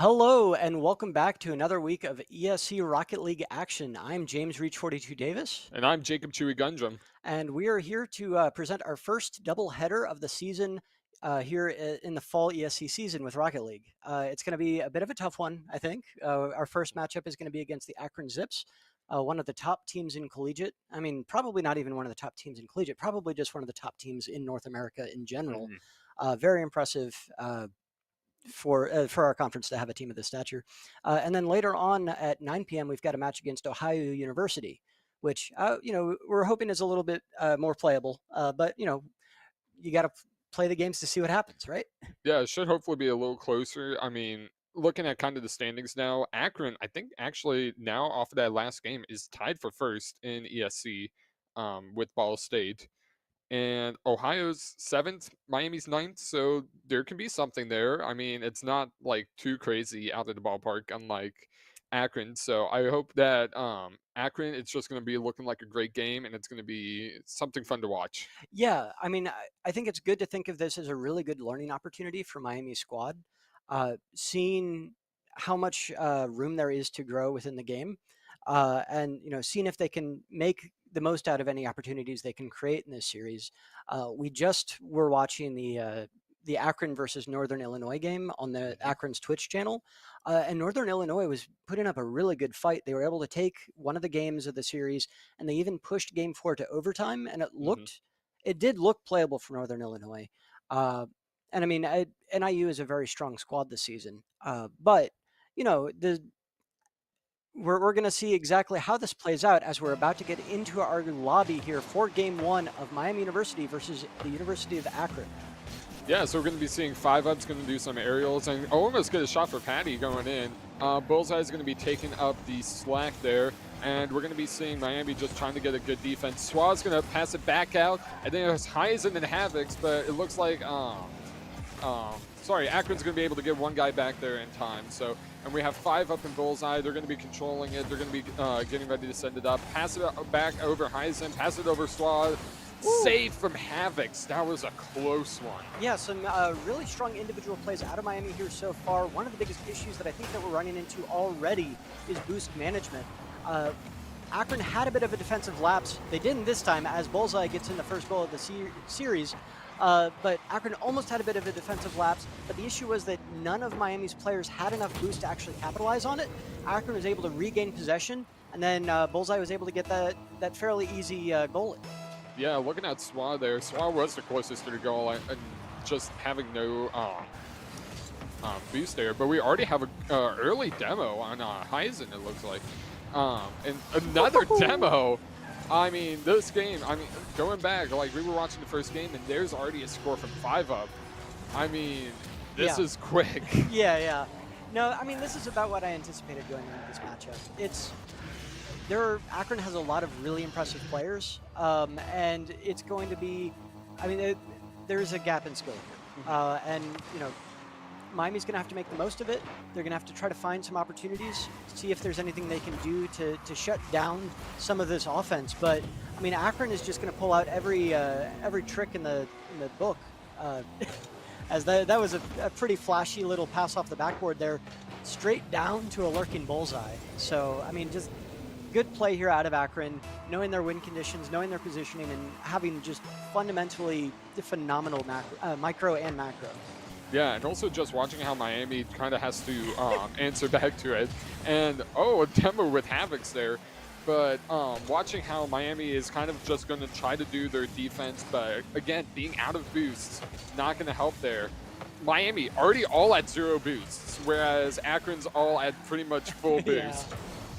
Hello and welcome back to another week of ESC Rocket League action. I'm James Reach 42 Davis, And I'm Jacob Chewy Gundrum. and we are here to present our first doubleheader of the season here in the fall ESC season with Rocket League. It's going to be a bit of a tough one, I think. Our first matchup is going to be against the Akron Zips, one of the top teams in collegiate. I mean, probably not even one of the top teams in collegiate, probably just one of the top teams in North America in general. Mhm. Very impressive for our conference to have a team of this stature. And then later on at 9 p.m., we've got a match against Ohio University, which we're hoping is a little bit more playable. But you got to play the games to see what happens, right? Yeah, it should hopefully be a little closer. I mean, looking at kind of the standings now, Akron, I think actually now off of that last game is tied for first in ESC with Ball State. And Ohio's seventh, Miami's ninth, so there can be something there. I mean, it's not like too crazy out of the ballpark, unlike Akron. So I hope that Akron, it's just going to be looking like a great game, and it's going to be something fun to watch. Yeah, I mean, I think it's good to think of this as a really good learning opportunity for Miami squad, seeing how much room there is to grow within the game, and seeing if they can make the most out of any opportunities they can create in this series. We just were watching the Akron versus Northern Illinois game on the Mhm. Akron's Twitch channel, and Northern Illinois was putting up a really good fight. They were able to take one of the games of the series, and they even pushed Game 4 to overtime, and Mhm. it did look playable for Northern Illinois. Uh, and I mean, NIU is a very strong squad this season. But the we're going to see exactly how this plays out as we're about to get into our lobby here for Game 1 of Miami University versus the University of Akron. Yeah, so we're going to be seeing 5-Up's going to do some aerials and almost get a shot for Patty going in. Bullseye is going to be taking up the slack there, and we're going to be seeing Miami just trying to get a good defense. Swaz going to pass it back out, and then it's Heisen and Havocs, but it looks like sorry, Akron's going to be able to get one guy back there in time. So, and we have 5-Up in Bullseye. They're going to be controlling it. They're going to be getting ready to send it up. Pass it back over Heisen. Pass it over Swaz. Save from Havocs. That was a close one. Yeah, some really strong individual plays out of Miami here so far. One of the biggest issues that I think that we're running into already is boost management. Akron had a bit of a defensive lapse. They didn't this time as Bullseye gets in the first goal of the series. But Akron almost had a bit of a defensive lapse. But the issue was that none of Miami's players had enough boost to actually capitalize on it. Akron was able to regain possession, and then Bullseye was able to get that fairly easy goal in. Yeah, looking at Swa there, Swa was the closest to the goal and just having no boost there. But we already have an early demo on Heisen, it looks like. And another demo. I mean, this game, I mean, going back, like we were watching the first game and there's already a score from 5-Up. I mean, this is quick. Yeah. No, I mean, this is about what I anticipated going into this matchup. Akron has a lot of really impressive players, and it's going to be, I mean, there's a gap in skill here, and Miami's going to have to make the most of it. They're going to have to try to find some opportunities, see if there's anything they can do to shut down some of this offense. But I mean, Akron is just going to pull out every trick in the book. As that was a pretty flashy little pass off the backboard there, straight down to a lurking Bullseye. So I mean, just good play here out of Akron, knowing their win conditions, knowing their positioning, and having just fundamentally phenomenal micro and macro. Yeah, and also just watching how Miami kind of has to answer back to it. And, a demo with Havocs there. But watching how Miami is kind of just going to try to do their defense, but again, being out of boosts, not going to help there. Miami already all at 0 boosts, whereas Akron's all at pretty much full boost.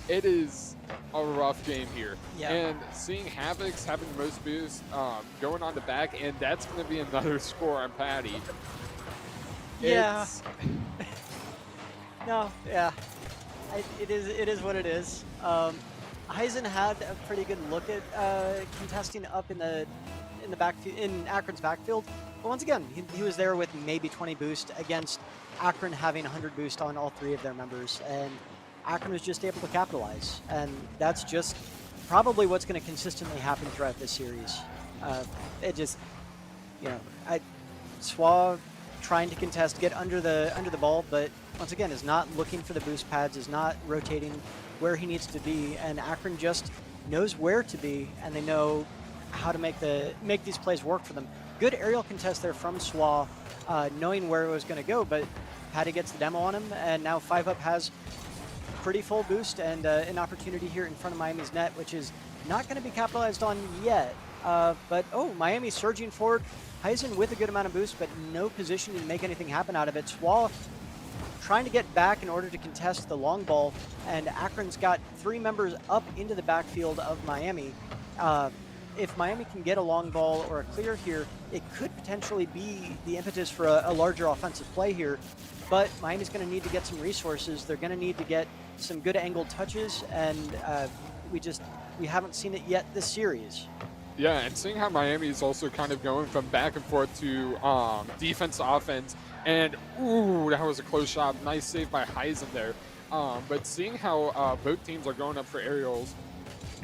Yeah. It is a rough game here. Yeah. And seeing Havocs having the most boost, going on the back, and that's going to be another score on Patty. Yeah. No, yeah. It is what it is. Heisen had a pretty good look at contesting up in the backfield, in Akron's backfield. But once again, he was there with maybe 20 boost against Akron having 100 boost on all 3 of their members, and Akron was just able to capitalize. And that's just probably what's going to consistently happen throughout this series. It just, Swa trying to contest, get under the ball, but once again is not looking for the boost pads, is not rotating where he needs to be, and Akron just knows where to be, and they know how to make these plays work for them. Good aerial contest there from Swa, knowing where it was going to go, but Patty gets the demo on him, and now 5-Up has pretty full boost and an opportunity here in front of Miami's net, which is not going to be capitalized on yet. But Miami surging forward. Heisen with a good amount of boost, but no position to make anything happen out of it. Swall trying to get back in order to contest the long ball, and Akron's got 3 members up into the backfield of Miami. If Miami can get a long ball or a clear here, it could potentially be the impetus for a larger offensive play here. But Miami's going to need to get some resources. They're going to need to get some good angled touches, and we haven't seen it yet this series. Yeah, and seeing how Miami is also kind of going from back and forth to defense to offense, and ooh, that was a close shot. Nice save by Heisen there. But seeing how both teams are going up for aerials,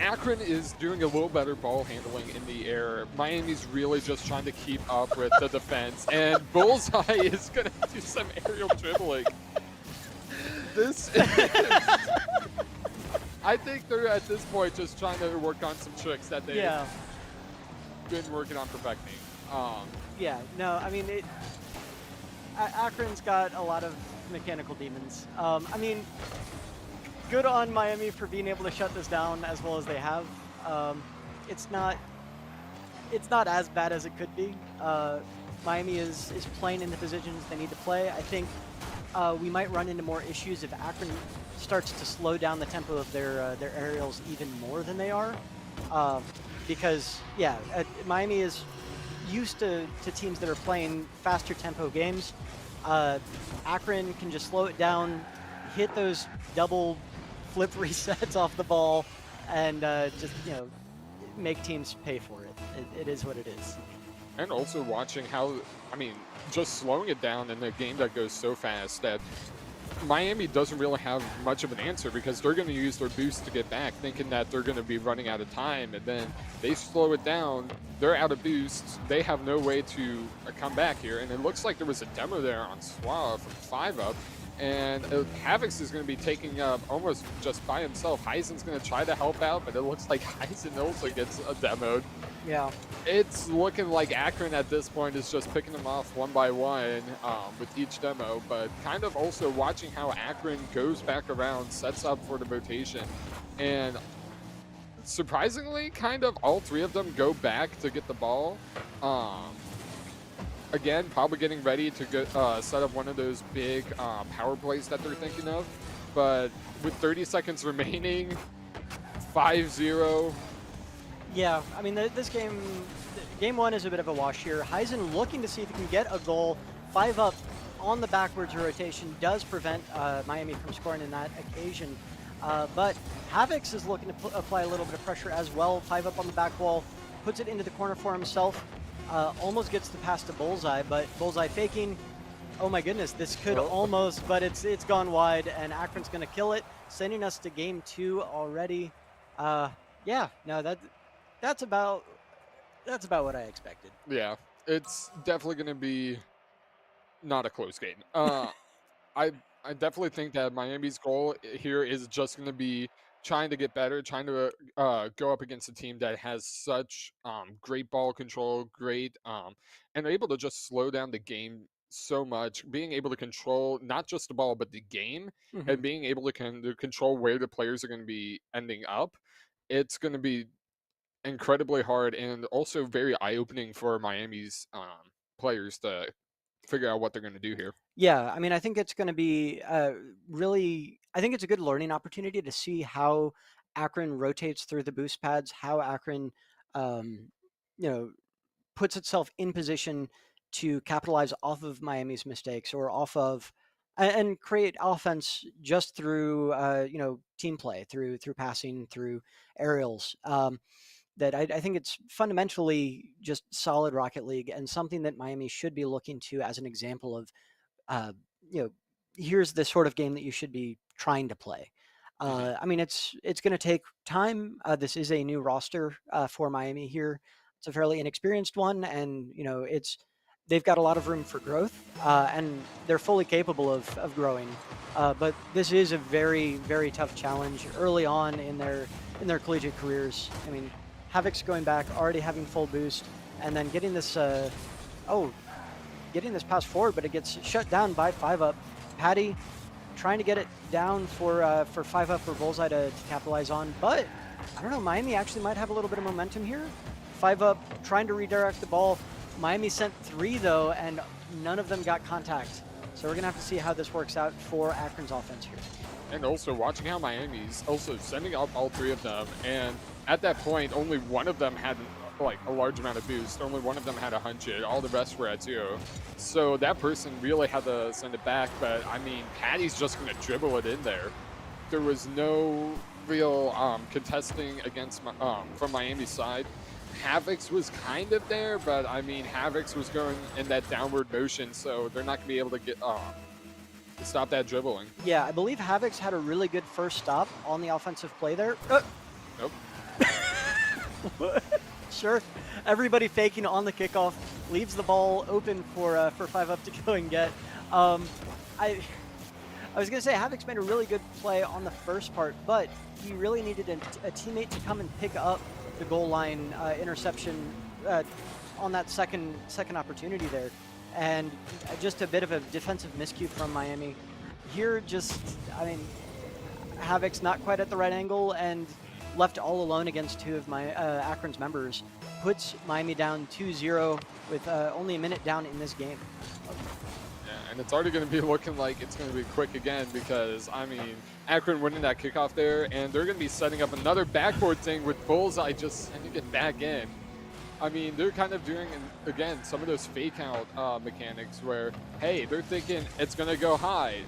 Akron is doing a little better ball handling in the air. Miami's really just trying to keep up with the defense, and Bullseye is going to do some aerial dribbling. This is... I think they're at this point just trying to work on some tricks that they've been working on perfecting. Yeah, no, I mean, Akron's got a lot of mechanical demons. I mean, good on Miami for being able to shut this down as well as they have. It's not as bad as it could be. Miami is playing in the positions they need to play. I think we might run into more issues if Akron starts to slow down the tempo of their aerials even more than they are. Because, Miami is used to teams that are playing faster tempo games. Akron can just slow it down, hit those double flip resets off the ball, and just make teams pay for it. It is what it is. And also watching how, I mean, just slowing it down in a game that goes so fast that Miami doesn't really have much of an answer, because they're going to use their boost to get back, thinking that they're going to be running out of time, and then they slow it down. They're out of boosts. They have no way to come back here, and it looks like there was a demo there on Swa from 5-Up, and Havix is going to be taking up almost just by himself. Heisen's going to try to help out, but it looks like Heisen also gets a demoed. Yeah. It's looking like Akron at this point is just picking them off one by one with each demo, but kind of also watching how Akron goes back around, sets up for the rotation, and surprisingly, kind of all 3 of them go back to get the ball. Again, probably getting ready to get, set up one of those big power plays that they're thinking of, but with 30 seconds remaining, 5-0. Yeah, I mean, this game 1 is a bit of a wash here. Heisen looking to see if he can get a goal. 5-Up on the backwards rotation does prevent Miami from scoring in that occasion. But Havix is looking to apply a little bit of pressure as well. 5-Up on the back wall, puts it into the corner for himself. Almost gets the pass to Bullseye, but Bullseye faking. Oh my goodness, this could almost, but it's gone wide, and Akron's going to kill it, sending us to game 2 already. Yeah, no, that's about what I expected. Yeah, it's definitely going to be not a close game. I definitely think that Miami's goal here is just going to be trying to get better, trying to go up against a team that has such great ball control, and are able to just slow down the game so much, being able to control not just the ball but the game, and being able to control where the players are going to be ending up. It's going to be incredibly hard and also very eye-opening for Miami's players to figure out what they're going to do here. Yeah, I mean, I think it's going to be really. I think it's a good learning opportunity to see how Akron rotates through the boost pads, how Akron, um, puts itself in position to capitalize off of Miami's mistakes or off of and create offense just through team play, through passing, through aerials. That I think it's fundamentally just solid Rocket League and something that Miami should be looking to as an example of, uh, here's the sort of game that you should be trying to play. I mean, it's going to take time. This is a new roster for Miami here. It's a fairly inexperienced one, and it's they've got a lot of room for growth, and they're fully capable of growing. But this is a very, very tough challenge early on in their collegiate careers. I mean, Havoc's going back, already having full boost, and then getting this getting this pass forward, but it gets shut down by 5-up. Patty trying to get it down for 5-up or Bullseye to capitalize on, but I don't know, Miami actually might have a little bit of momentum here. 5-up trying to redirect the ball. Miami sent 3 though, and none of them got contact. So we're gonna have to see how this works out for Akron's offense here. And also watching how Miami's also sending up all 3 of them, and at that point, only one of them had like a large amount of boost. Only one of them had 100. All the rest were at 0. So that person really had to send it back. But I mean, Patty's just gonna dribble it in there. There was no real contesting against from Miami's side. Havoc's was kind of there, but I mean, Havoc's was going in that downward motion, so they're not gonna be able to get to stop that dribbling. Yeah, I believe Havoc's had a really good first stop on the offensive play there. Nope. Sure. Everybody faking on the kickoff, leaves the ball open for 5-up to go and get. I was gonna say Havoc's made a really good play on the first part, but he really needed a teammate to come and pick up the goal line interception on that second opportunity there, and just a bit of a defensive miscue from Miami. Here, I mean, Havoc's not quite at the right angle and left all alone against 2 of my Akron's members, puts Miami down 2-0 with only a minute down in this game. Yeah, and it's already going to be looking like it's going to be quick again because, I mean, Akron winning that kickoff there, and they're going to be setting up another backboard thing with Bullseye just sending it back in. I mean, they're kind of doing, again, some of those fake-out mechanics where, hey, they're thinking it's going to go high.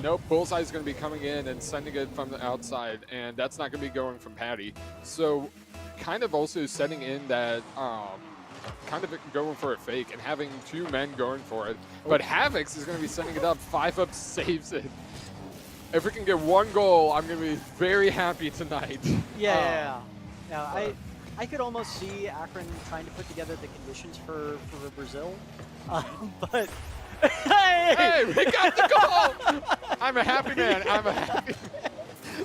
Nope, Bullseye's going to be coming in and sending it from the outside, and that's not going to be going from Patty. So kind of also setting in that kind of going for a fake and having 2 men going for it. But Havoc's is going to be sending it up. 5-up saves it. If we can get 1 goal, I'm going to be very happy tonight. Yeah. I could almost see Akron trying to put together the conditions for Brazil, but hey, we got the goal! I'm a happy man. I'm a happy man.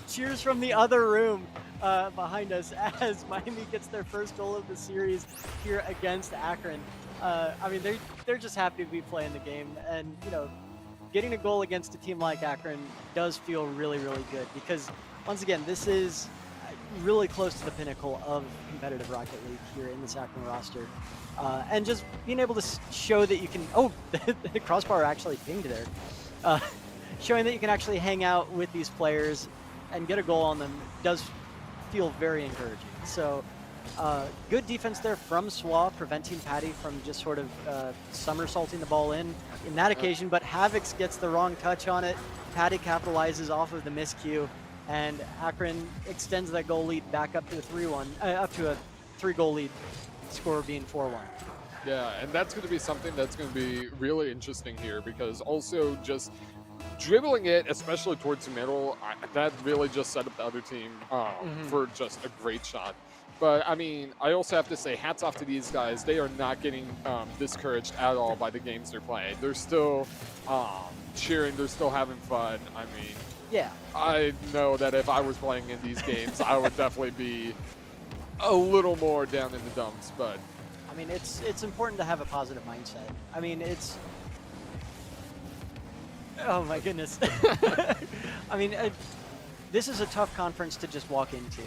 Cheers from the other room behind us as Miami gets their first goal of the series here against Akron. I mean, they're just happy to be playing the game, and you know, getting a goal against a team like Akron does feel really, really good because once again, this is really close to the pinnacle of competitive Rocket League here in this Akron roster. And just being able to show that you can, the crossbar actually pinged there. Showing that you can actually hang out with these players and get a goal on them does feel very encouraging. So good defense there from Swa, preventing Patty from just sort of somersaulting the ball in that occasion, but Havoc's gets the wrong touch on it. Patty capitalizes off of the miscue, and Akron extends that goal lead back up to a 3-1, up to a 3-goal lead, score being 4-1. Yeah, and that's going to be something that's going to be really interesting here because also just dribbling it, especially towards the middle, that really just set up the other team for just a great shot. But, I mean, I also have to say hats off to these guys. They are not getting discouraged at all by the games they're playing. They're still cheering. They're still having fun. I mean, yeah, I know that if I was playing in these games, I would definitely be a little more down in the dumps. But I mean, it's important to have a positive mindset. I mean, oh my goodness. I mean, this is a tough conference to just walk into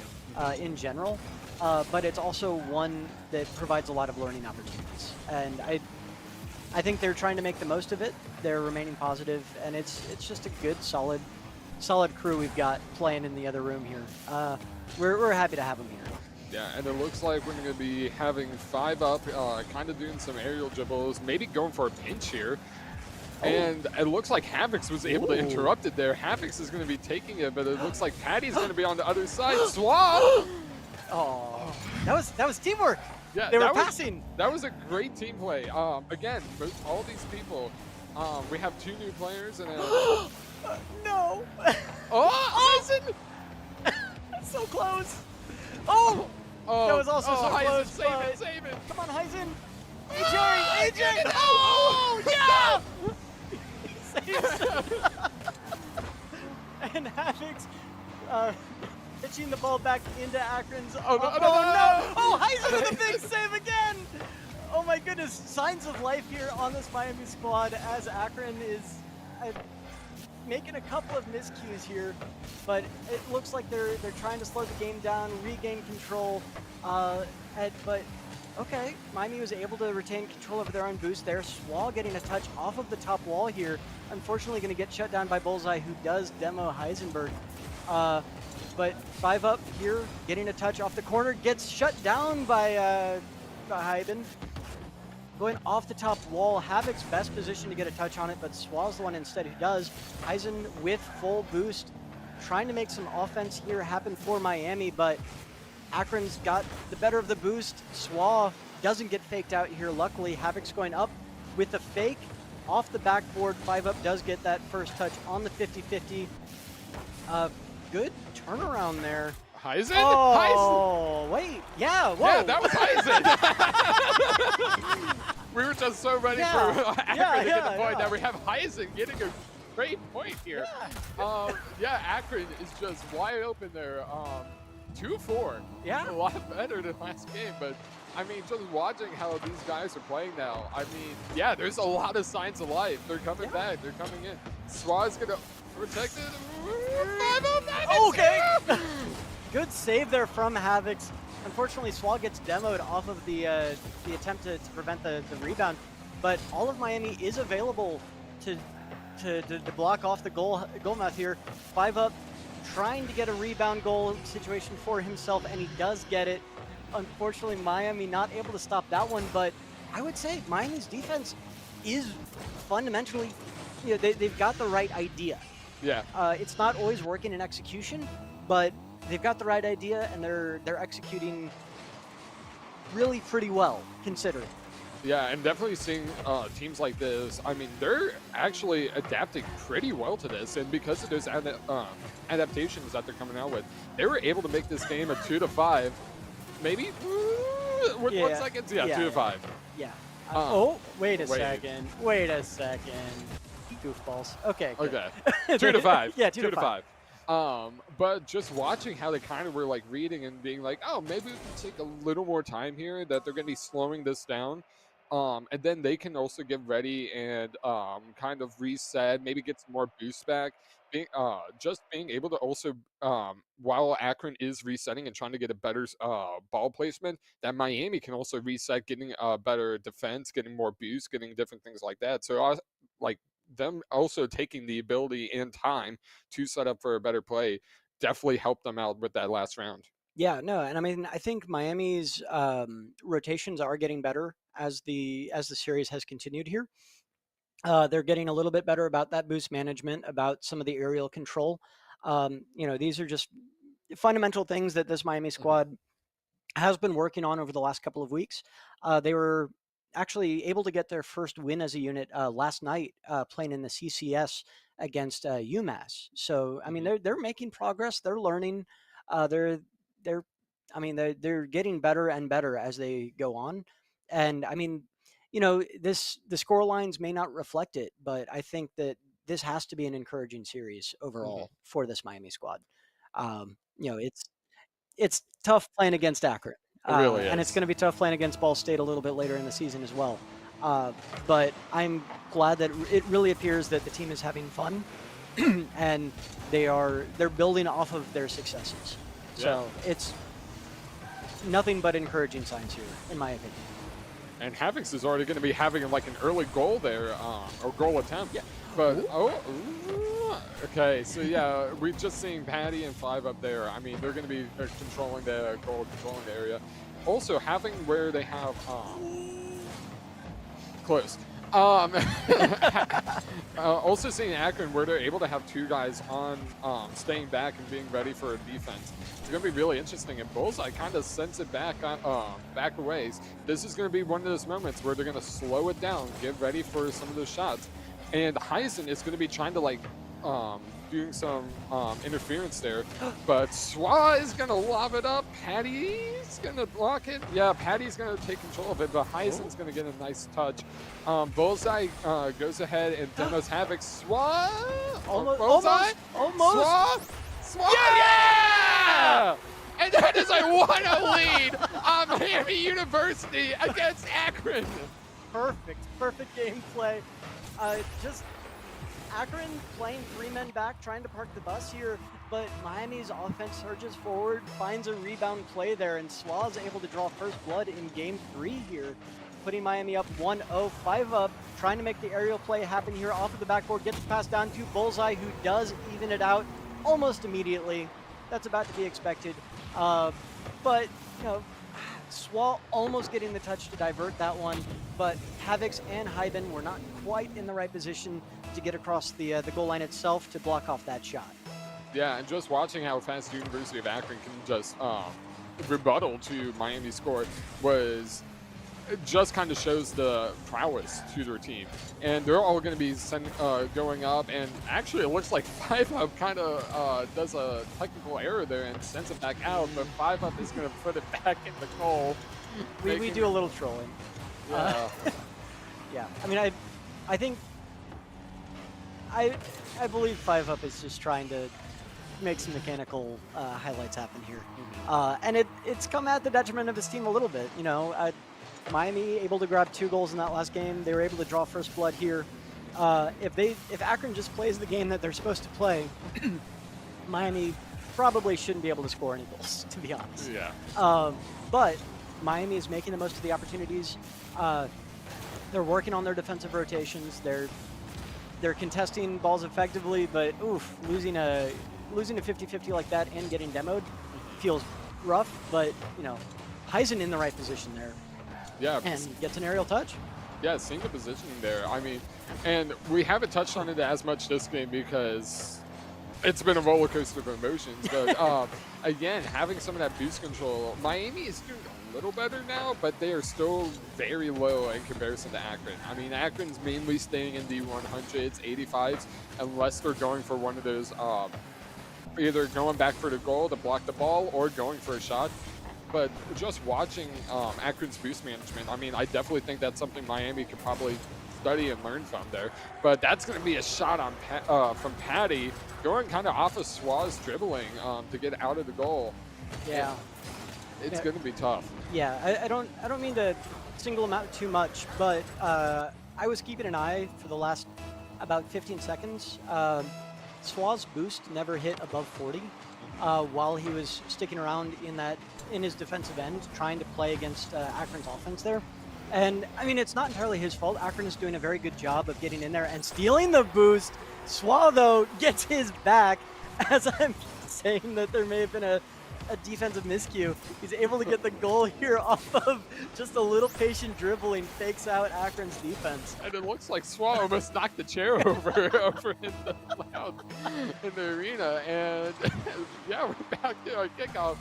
in general, but it's also one that provides a lot of learning opportunities. And I think they're trying to make the most of it. They're remaining positive, and it's just a good, solid crew we've got playing in the other room here. We're happy to have them here. Yeah, and it looks like we're going to be having 5-up, kind of doing some aerial dribbles, maybe going for a pinch here. And it looks like Havoc's was able to interrupt it there. Havoc's is going to be taking it, but it looks like Patty's going to be on the other side. Swap! Oh, that was teamwork. Yeah, they were passing. That was a great team play. Again, all these people, we have 2 new players and no. Heisen! So close. Oh, that was also so close. Save it. Come on, Heisen. Hey, Jerry! Hey, Jerry! Oh, yeah! He saves it. And Havoc's pitching the ball back into Akron's. Oh, no, no. Oh, Heisen with a big save again! Oh my goodness, signs of life here on this Miami squad as Akron is making a couple of miscues here, but it looks like they're trying to slow the game down, regain control. But okay, Miami was able to retain control over their own boost there. Swall getting a touch off of the top wall here. Unfortunately, going to get shut down by Bullseye, who does demo Heisenberg. But 5 up here, getting a touch off the corner, gets shut down by Hyben. Going off the top wall, Havoc's best position to get a touch on it, but Swall's the one instead who does. Heisen with full boost, trying to make some offense here happen for Miami, but Akron's got the better of the boost. Swall doesn't get faked out here. Luckily, Havoc's going up with a fake off the backboard. 5 up does get that first touch on the 50-50. Good turnaround there. Heisen? Oh, wait. Yeah, whoa. Yeah, that was Heisen. We were just so ready for Akron to get the point. Now we have Heisen getting a great point here. Yeah, Akron is just wide open there. 2-4. Yeah. A lot better than last game, but I mean, just watching how these guys are playing now, I mean, yeah, there's a lot of signs of life. They're coming back. They're coming in. Swaz gonna protect it. Okay. Good save there from Havoc's. Unfortunately, Swall gets demoed off of the attempt to prevent the rebound, but all of Miami is available to block off the goal mouth here. 5 up, trying to get a rebound goal situation for himself, and he does get it. Unfortunately, Miami not able to stop that one, but I would say Miami's defense is fundamentally, you know, they've got the right idea. Yeah. It's not always working in execution, but they've got the right idea and they're executing really pretty well, considering. Yeah, and definitely seeing teams like this, I mean, they're actually adapting pretty well to this, and because of those adaptations that they're coming out with, they were able to make this game a 2-5. Maybe? 1 second? Yeah, 2-5. Yeah. Oh, wait a second. Wait a second. Goofballs. Okay. Good. Okay. 2-5. Yeah, 2-5. But just watching how they kind of were like reading and being like, oh, maybe we can take a little more time here, that they're going to be slowing this down. And then they can also get ready and kind of reset, maybe get some more boost back. Just being able to also, while Akron is resetting and trying to get a better ball placement, that Miami can also reset, getting a better defense, getting more boost, getting different things like that. So, like, them also taking the ability and time to set up for a better play definitely helped them out with that last round. Yeah, no, and I mean, I think Miami's rotations are getting better as the series has continued here. They're getting a little bit better about that boost management, about some of the aerial control. You know, these are just fundamental things that this Miami squad has been working on over the last couple of weeks. They were actually able to get their first win as a unit last night, playing in the CCS against UMass. So I mean, they're making progress. They're learning. They're getting better and better as they go on. And I mean, you know, the score lines may not reflect it, but I think that this has to be an encouraging series overall for this Miami squad. You know, it's tough playing against Akron. It really is. And it's going to be tough playing against Ball State a little bit later in the season as well. But I'm glad that it really appears that the team is having fun and they're building off of their successes. Yeah. So it's nothing but encouraging signs here, in my opinion. And Havoc's is already going to be having like an early goal there, or goal attempt. Yeah. But, okay, so yeah, we're just seeing Patty and 5 up there. I mean, they're going to be controlling the goal, controlling the area. Also, having where they have, close. Also seeing Akron where they're able to have 2 guys on, staying back and being ready for a defense. It's going to be really interesting. And Bullseye kind of sends it back a ways. This is going to be one of those moments where they're going to slow it down, get ready for some of those shots. And Heisen is going to be trying to like doing some interference there. But Swa is going to lob it up. Patty's going to block it. Yeah, Patty's going to take control of it, but Heisen's going to get a nice touch. Bullseye goes ahead and demos Havoc. Swa! Bullseye? Almost. Swa! Yeah! And that is a 1-0 lead on Miami University against Akron. Perfect gameplay. Just Akron playing 3 men back, trying to park the bus here, but Miami's offense surges forward, finds a rebound play there, and Swa is able to draw first blood in game 3 here, putting Miami up 1-0, 5 up, trying to make the aerial play happen here off of the backboard, gets the pass down to Bullseye, who does even it out almost immediately. That's about to be expected. But, you know, Swa almost getting the touch to divert that one, but Havocs and Hyben were not quite in the right position to get across the goal line itself to block off that shot. Yeah, and just watching how fast University of Akron can just rebuttal to Miami's score was it just kind of shows the prowess to their team. And they're all going to be going up, and actually it looks like 5-Up kind of does a technical error there and sends it back out, but 5-Up is going to put it back in the goal. We do a little trolling. Yeah. Yeah, I mean, I think, I believe 5-Up is just trying to make some mechanical highlights happen here. And it's come at the detriment of his team a little bit, you know. Miami able to grab 2 goals in that last game. They were able to draw first blood here. If Akron just plays the game that they're supposed to play, Miami probably shouldn't be able to score any goals, to be honest. Yeah. But Miami is making the most of the opportunities. They're working on their defensive rotations. They're contesting balls effectively, but oof, losing a 50-50 like that and getting demoed feels rough. But you know, Heisen in the right position there. Yeah. And gets an aerial touch. Yeah, seeing the positioning there. I mean, and we haven't touched on it as much this game because it's been a roller coaster of emotions. But again, having some of that boost control, Miami is doing a little better now, but they are still very low in comparison to Akron. I mean, Akron's mainly staying in the 100s, 85s, unless they're going for one of those, either going back for the goal to block the ball or going for a shot. But just watching Akron's boost management, I mean, I definitely think that's something Miami could probably study and learn from there. But that's going to be a shot on from Patty, going kind of off of Swa's dribbling to get out of the goal. Yeah. It's going to be tough. Yeah, I don't mean to single him out too much, but I was keeping an eye for the last about 15 seconds. Swa's boost never hit above 40 while he was sticking around in his defensive end, trying to play against Akron's offense there. And I mean, it's not entirely his fault. Akron is doing a very good job of getting in there and stealing the boost. Swa, though, gets his back. As I'm saying that there may have been a defensive miscue, he's able to get the goal here off of just a little patient dribbling, fakes out Akron's defense. And it looks like Swa almost knocked the chair over in the loud in the arena. And yeah, we're back to our kickoff.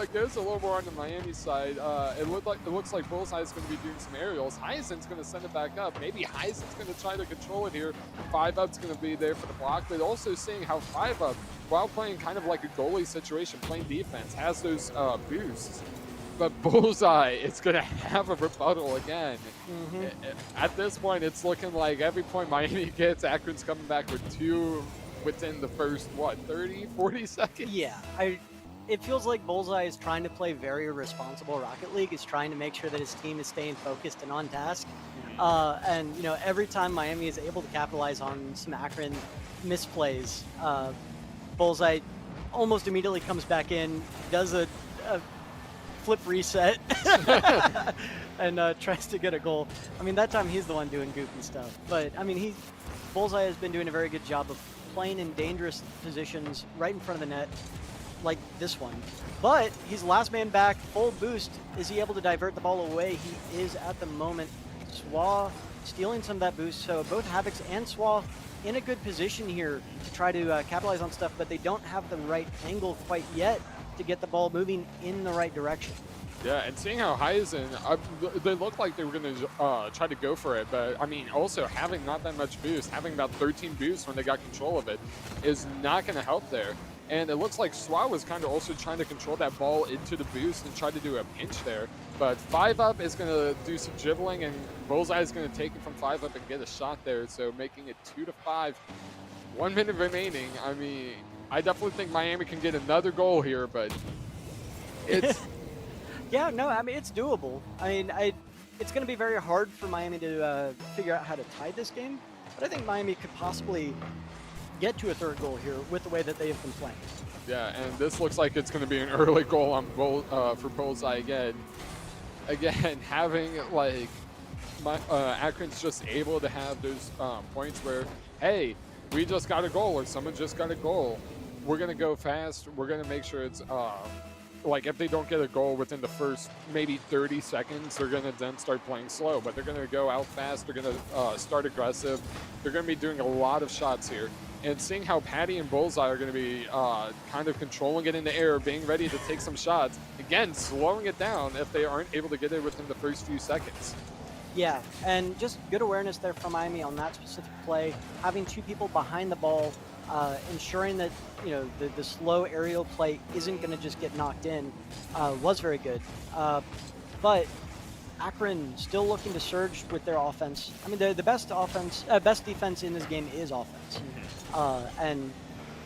It goes a little more on the Miami side. It looks like Bullseye is going to be doing some aerials. Heisen's going to send it back up. Maybe Heisen's going to try to control it here. 5-Up's going to be there for the block, but also seeing how 5-Up, while playing kind of like a goalie situation, playing defense, has those boosts. But Bullseye is going to have a rebuttal again. At this point, it's looking like every point Miami gets, Akron's coming back with 2 within the first, 30, 40 seconds? Yeah, it feels like Bullseye is trying to play very responsible Rocket League, is trying to make sure that his team is staying focused and on task. And, you know, every time Miami is able to capitalize on some Akron misplays, Bullseye almost immediately comes back in, does a flip reset, and tries to get a goal. I mean, that time he's the one doing goofy stuff. But, I mean, Bullseye has been doing a very good job of playing in dangerous positions right in front of the net, like this one. But he's last man back, full boost. Is he able to divert the ball away? He is at the moment. Swa stealing some of that boost, so both Havocs and Swa in a good position here to try to capitalize on stuff, but they don't have the right angle quite yet to get the ball moving in the right direction. Yeah, and seeing how Heisen, they looked like they were going to try to go for it, but I mean, also having not that much boost, having about 13 boosts when they got control of it, is not going to help there. And it looks like Swa was kind of also trying to control that ball into the boost and try to do a pinch there. But 5-up is going to do some dribbling, and Bullseye is going to take it from 5-up and get a shot there, so making it 2-5. 1 minute remaining. I mean, I definitely think Miami can get another goal here, but it's... Yeah, no, I mean, it's doable. I mean, it's going to be very hard for Miami to figure out how to tie this game, but I think Miami could possibly get to a third goal here with the way that they have been playing. Yeah, and this looks like it's going to be an early goal on for Bullseye again. Again, having like Akron's just able to have those points where, hey, we just got a goal or someone just got a goal. We're going to go fast. We're going to make sure it's like if they don't get a goal within the first maybe 30 seconds, they're going to then start playing slow, but they're going to go out fast. They're going to start aggressive. They're going to be doing a lot of shots here. And seeing how Patty and Bullseye are going to be kind of controlling it in the air, being ready to take some shots. Again, slowing it down if they aren't able to get it within the first few seconds. Yeah, and just good awareness there from Miami on that specific play. Having two people behind the ball, ensuring that the slow aerial play isn't going to just get knocked in, was very good. But Akron still looking to surge with their offense. I mean, the best defense in this game is offense, and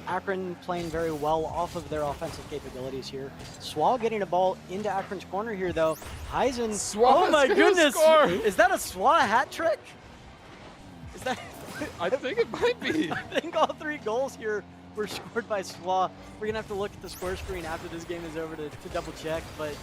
Akron playing very well off of their offensive capabilities here. Swall getting a ball into Akron's corner here, though. Heisen, oh my goodness, is that a Swall hat trick? Is that? I think it might be. I think all three goals here were scored by Swa. We're gonna have to look at the score screen after this game is over to double check, but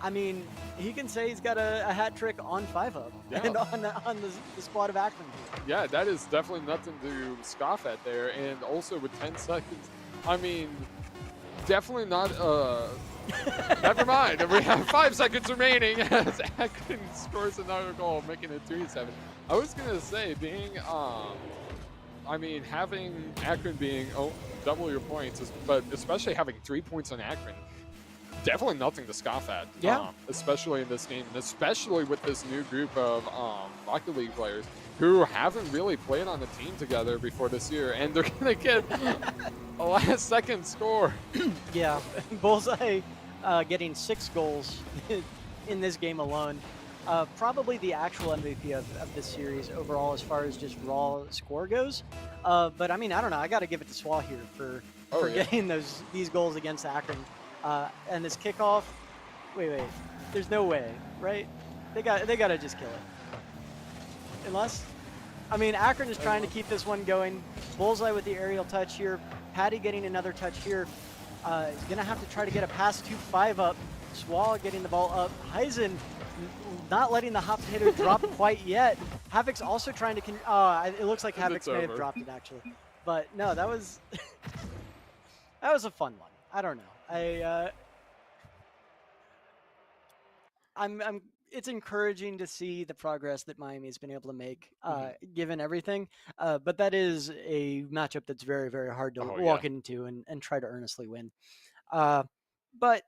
I mean, he can say he's got a hat trick on 5-up and on the squad of Akron. Yeah, that is definitely nothing to scoff at there. And also with 10 seconds, I mean, definitely not. Never mind. We have 5 seconds remaining as Akron scores another goal, making it 3-7. I was gonna say, being, I mean, having Akron being double your points, but especially having 3 points on Akron. Definitely nothing to scoff at, especially in this game, and especially with this new group of Rocket League players who haven't really played on the team together before this year, and they're going to get a last-second score. Yeah, Bullseye getting 6 goals in this game alone. Probably the actual MVP of this series overall as far as just raw score goes. But, I mean, I don't know. I got to give it to Swa here for getting these goals against Akron. And this kickoff, wait, there's no way, right? They got to just kill it. Unless, I mean, Akron is trying to keep this one going. Bullseye with the aerial touch here. Patty getting another touch here. He's gonna have to try to get a pass to 5-up. Swall getting the ball up. Heisen not letting the hop hitter drop quite yet. Havoc's also trying to, it looks like Havoc may have dropped it actually. But no, that was, that was a fun one. I don't know. It's encouraging to see the progress that Miami has been able to make, given everything. But that is a matchup that's very, very hard to walk into and try to earnestly win. But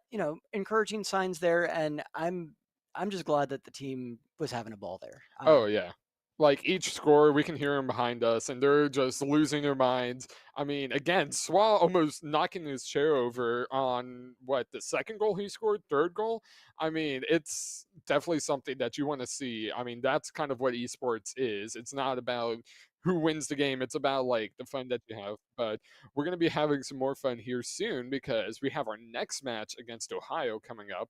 encouraging signs there, and I'm just glad that the team was having a ball there. Like each score, we can hear them behind us, and they're just losing their minds. I mean, again, Swa almost knocking his chair over on the second goal he scored, third goal. I mean, it's definitely something that you want to see. I mean, that's kind of what esports is. It's not about who wins the game. It's about like the fun that you have. But we're going to be having some more fun here soon because we have our next match against Ohio coming up.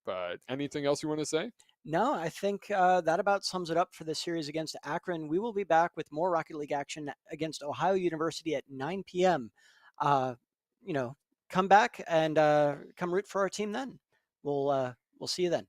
But anything else you want to say? No, I think that about sums it up for this series against Akron. We will be back with more Rocket League action against Ohio University at 9 p.m. Come back and come root for our team then. We'll see you then.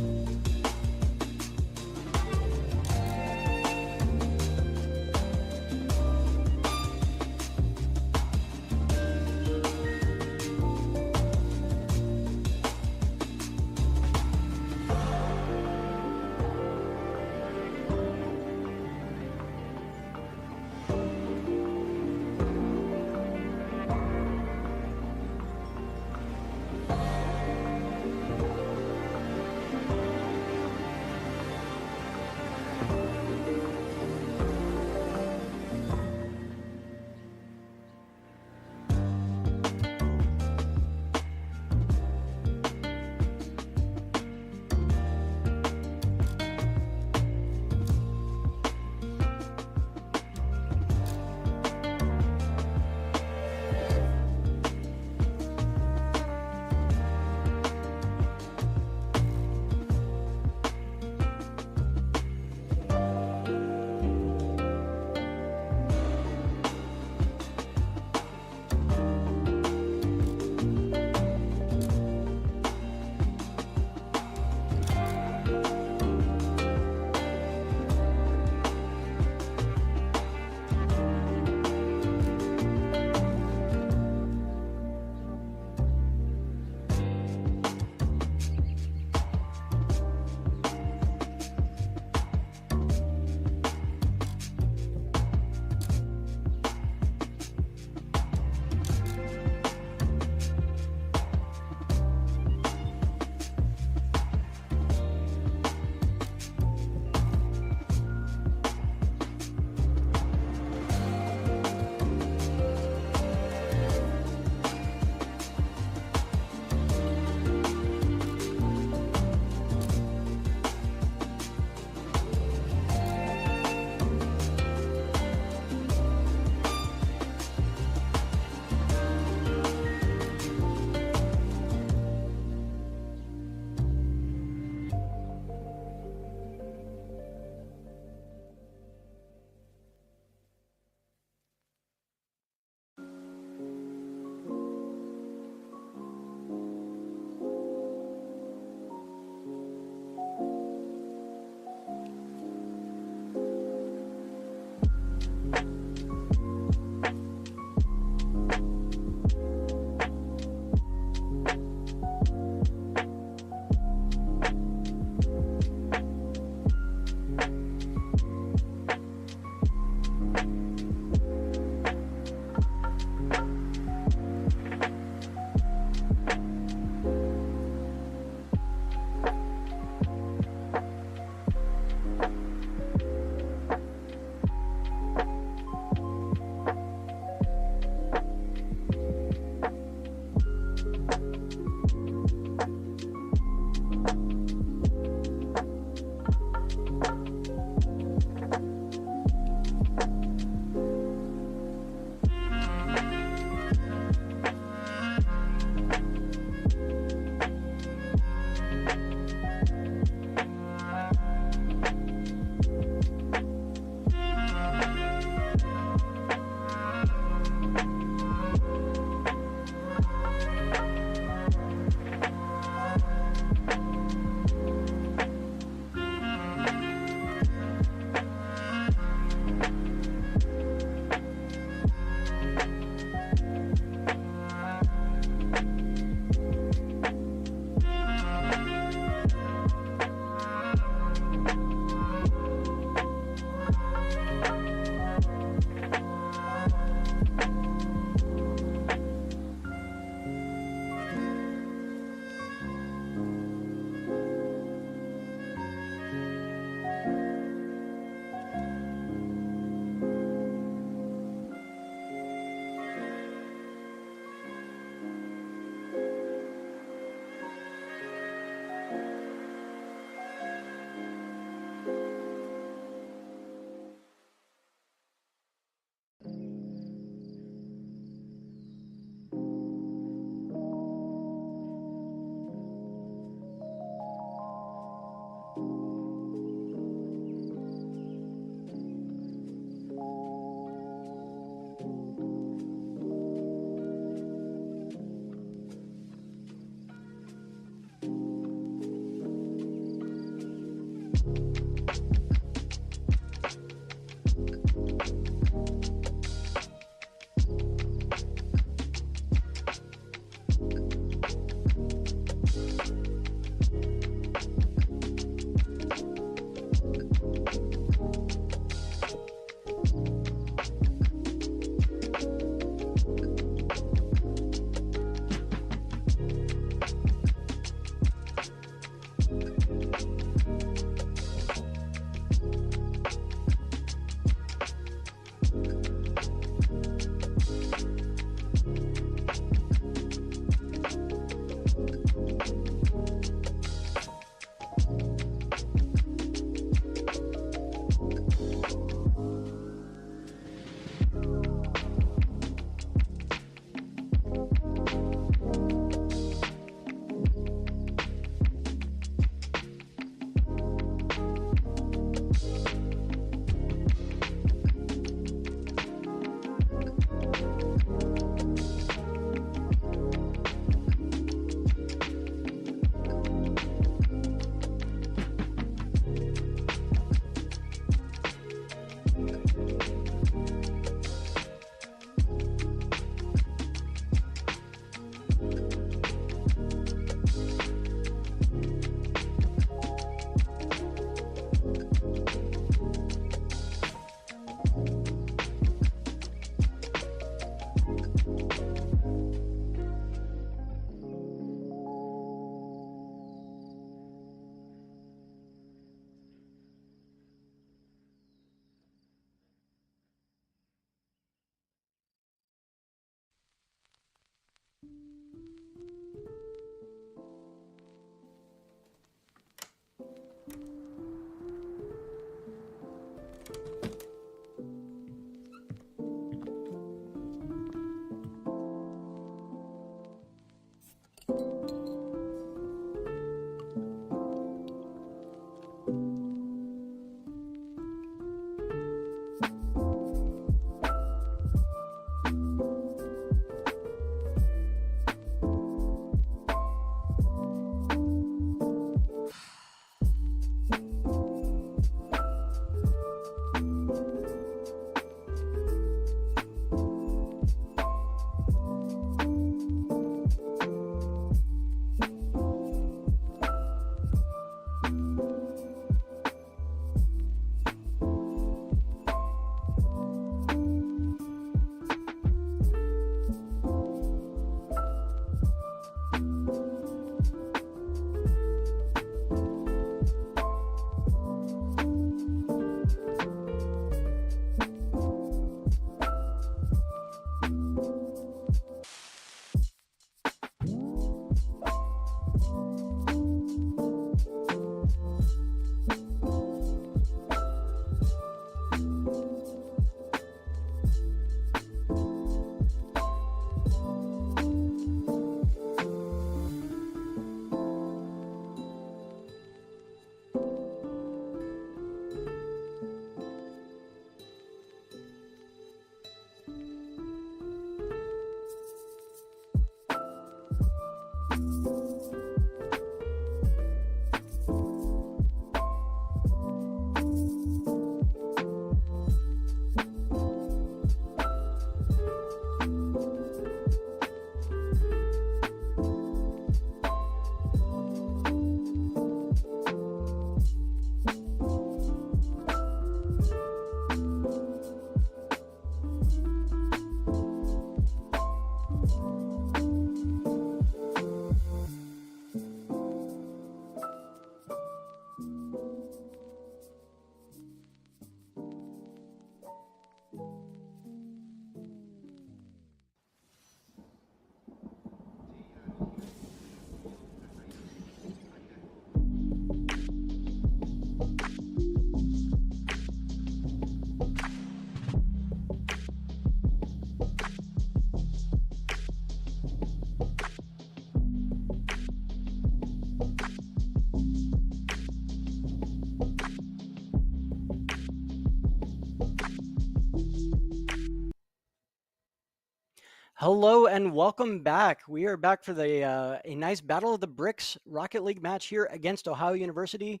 Hello and welcome back. We are back for the a nice Battle of the Bricks Rocket League match here against Ohio University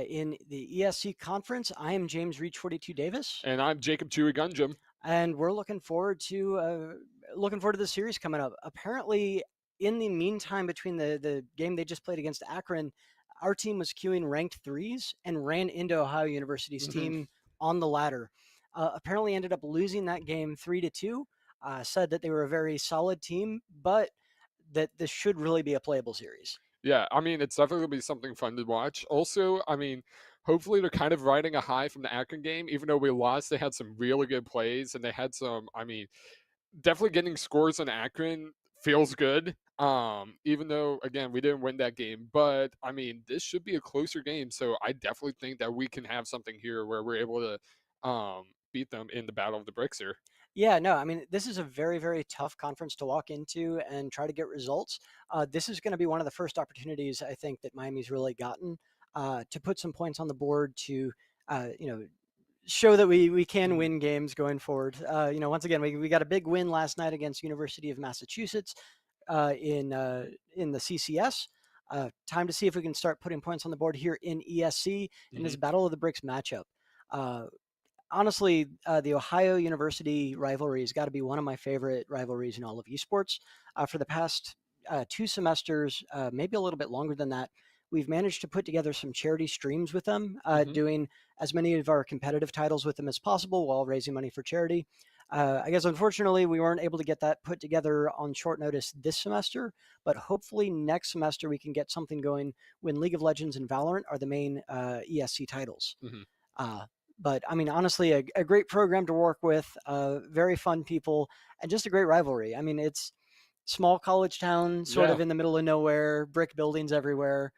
in the ESC conference. I am James Reach 42 Davis, And I'm Jacob Chewy Gundrum. and we're looking forward to the series coming up. Apparently, in the meantime, between the game they just played against Akron, our team was queuing ranked threes and ran into Ohio University's team on the ladder. Apparently, ended up losing that game 3-2. Said that they were a very solid team, but that this should really be a playable series. Yeah, I mean, it's definitely going to be something fun to watch. Also, I mean, hopefully they're kind of riding a high from the Akron game. Even though we lost, they had some really good plays, and they had some, I mean, definitely getting scores on Akron feels good. Even though, again, we didn't win that game. But, I mean, this should be a closer game, so I definitely think that we can have something here where we're able to beat them in the Battle of the Bricks here. Yeah, no, I mean, this is a very, very tough conference to walk into and try to get results. This is going to be one of the first opportunities I think that Miami's really gotten to put some points on the board to, show that we can win games going forward. Once again, we got a big win last night against University of Massachusetts in the CCS. Time to see if we can start putting points on the board here in ESC in this Battle of the Bricks matchup. Honestly, the Ohio University rivalry has got to be one of my favorite rivalries in all of esports. For the past 2 semesters, maybe a little bit longer than that, we've managed to put together some charity streams with them, doing as many of our competitive titles with them as possible while raising money for charity. I guess, unfortunately, we weren't able to get that put together on short notice this semester, but hopefully next semester we can get something going when League of Legends and Valorant are the main ESC titles. But I mean, honestly, a great program to work with, very fun people, and just a great rivalry. I mean, it's small college town, sort of in the middle of nowhere, brick buildings everywhere.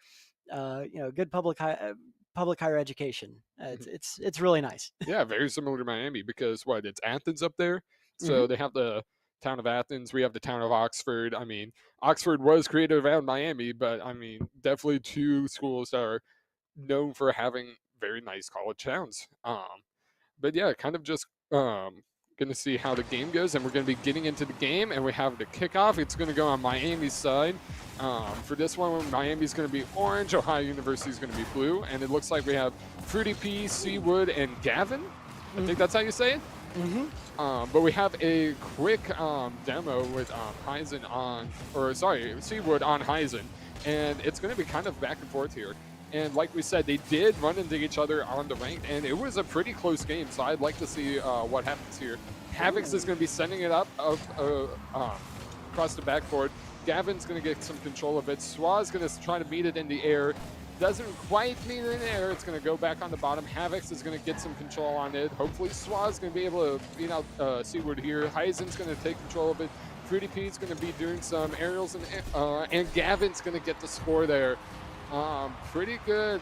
Good public higher education. It's really nice. Yeah, very similar to Miami because it's Athens up there. So they have the town of Athens. We have the town of Oxford. I mean, Oxford was created around Miami, but I mean, definitely 2 schools that are known for having very nice college towns. But yeah, kind of just going to see how the game goes, and we're going to be getting into the game, and we have the kickoff. It's going to go on Miami's side. For this one, Miami's going to be orange, Ohio University is going to be blue, and it looks like we have Fruity P, Seawood, and Gavin. I think that's how you say it. But we have a quick demo with Heisen Seawood on Heisen, and it's going to be kind of back and forth here. And like we said, they did run into each other on the ranked, and it was a pretty close game. So I'd like to see what happens here. Havocs is going to be sending it up across the backboard. Gavin's going to get some control of it. Swaz going to try to meet it in the air. Doesn't quite meet it in the air. It's going to go back on the bottom. Havocs is going to get some control on it. Hopefully Swaz is going to be able to beat out Seawood here. Heisen's going to take control of it. Fruity P is going to be doing some aerials, and Gavin's going to get the score there. Pretty good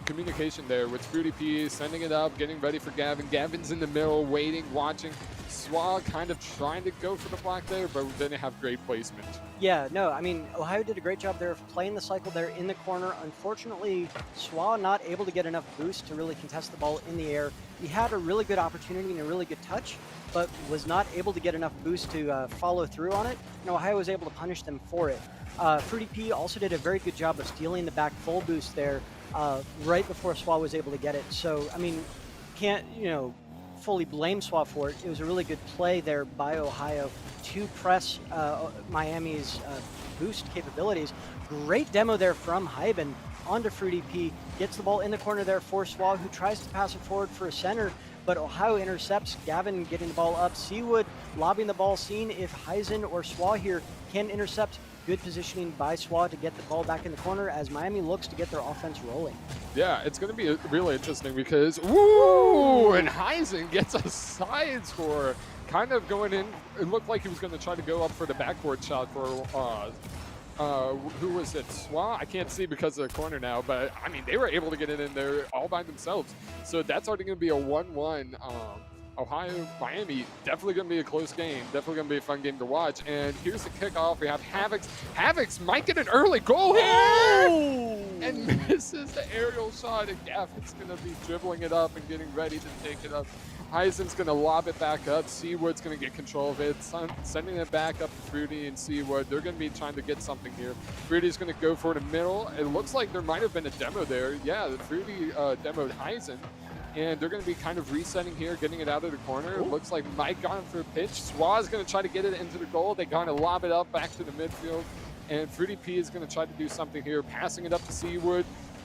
communication there with Fruity P, sending it up, getting ready for Gavin. Gavin's in the middle, waiting, watching. SWA kind of trying to go for the block there, but didn't have great placement. Yeah, no, I mean, Ohio did a great job there of playing the cycle there in the corner. Unfortunately, SWA not able to get enough boost to really contest the ball in the air. He had a really good opportunity and a really good touch, but was not able to get enough boost to follow through on it, and Ohio was able to punish them for it. Fruity P also did a very good job of stealing the back full boost there right before SWA was able to get it. So, I mean, can't, fully blame SWA for it. It was a really good play there by Ohio to press Miami's boost capabilities. Great demo there from Hyben onto Fruity P. Gets the ball in the corner there for SWA, who tries to pass it forward for a center, but Ohio intercepts. Gavin getting the ball up. Seawood lobbing the ball, seeing if Heisen or SWA here can intercept. Good positioning by SWA to get the ball back in the corner as Miami looks to get their offense rolling. Yeah, it's going to be really interesting because, woo, and Heisen gets a side score. Kind of going in, it looked like he was going to try to go up for the backboard shot for, who was it, SWA? I can't see because of the corner now, but, I mean, they were able to get it in there all by themselves. So that's already going to be a 1-1. Ohio, Miami, definitely going to be a close game. Definitely going to be a fun game to watch. And here's the kickoff. We have Havocs. Havocs might get an early goal here! And misses the aerial shot. And Gavin's going to be dribbling it up and getting ready to take it up. Heisen's going to lob it back up. Seawood's going to get control of it. Sending it back up to Fruity and Seawood. They're going to be trying to get something here. Fruity's going to go for the middle. It looks like there might have been a demo there. Yeah, the Fruity demoed Heisen. And they're going to be kind of resetting here, getting it out of the corner. It looks like Mike got him for a pitch. SWA is going to try to get it into the goal. They kind of lob it up back to the midfield. And Fruity P is going to try to do something here, passing it up to Seawood.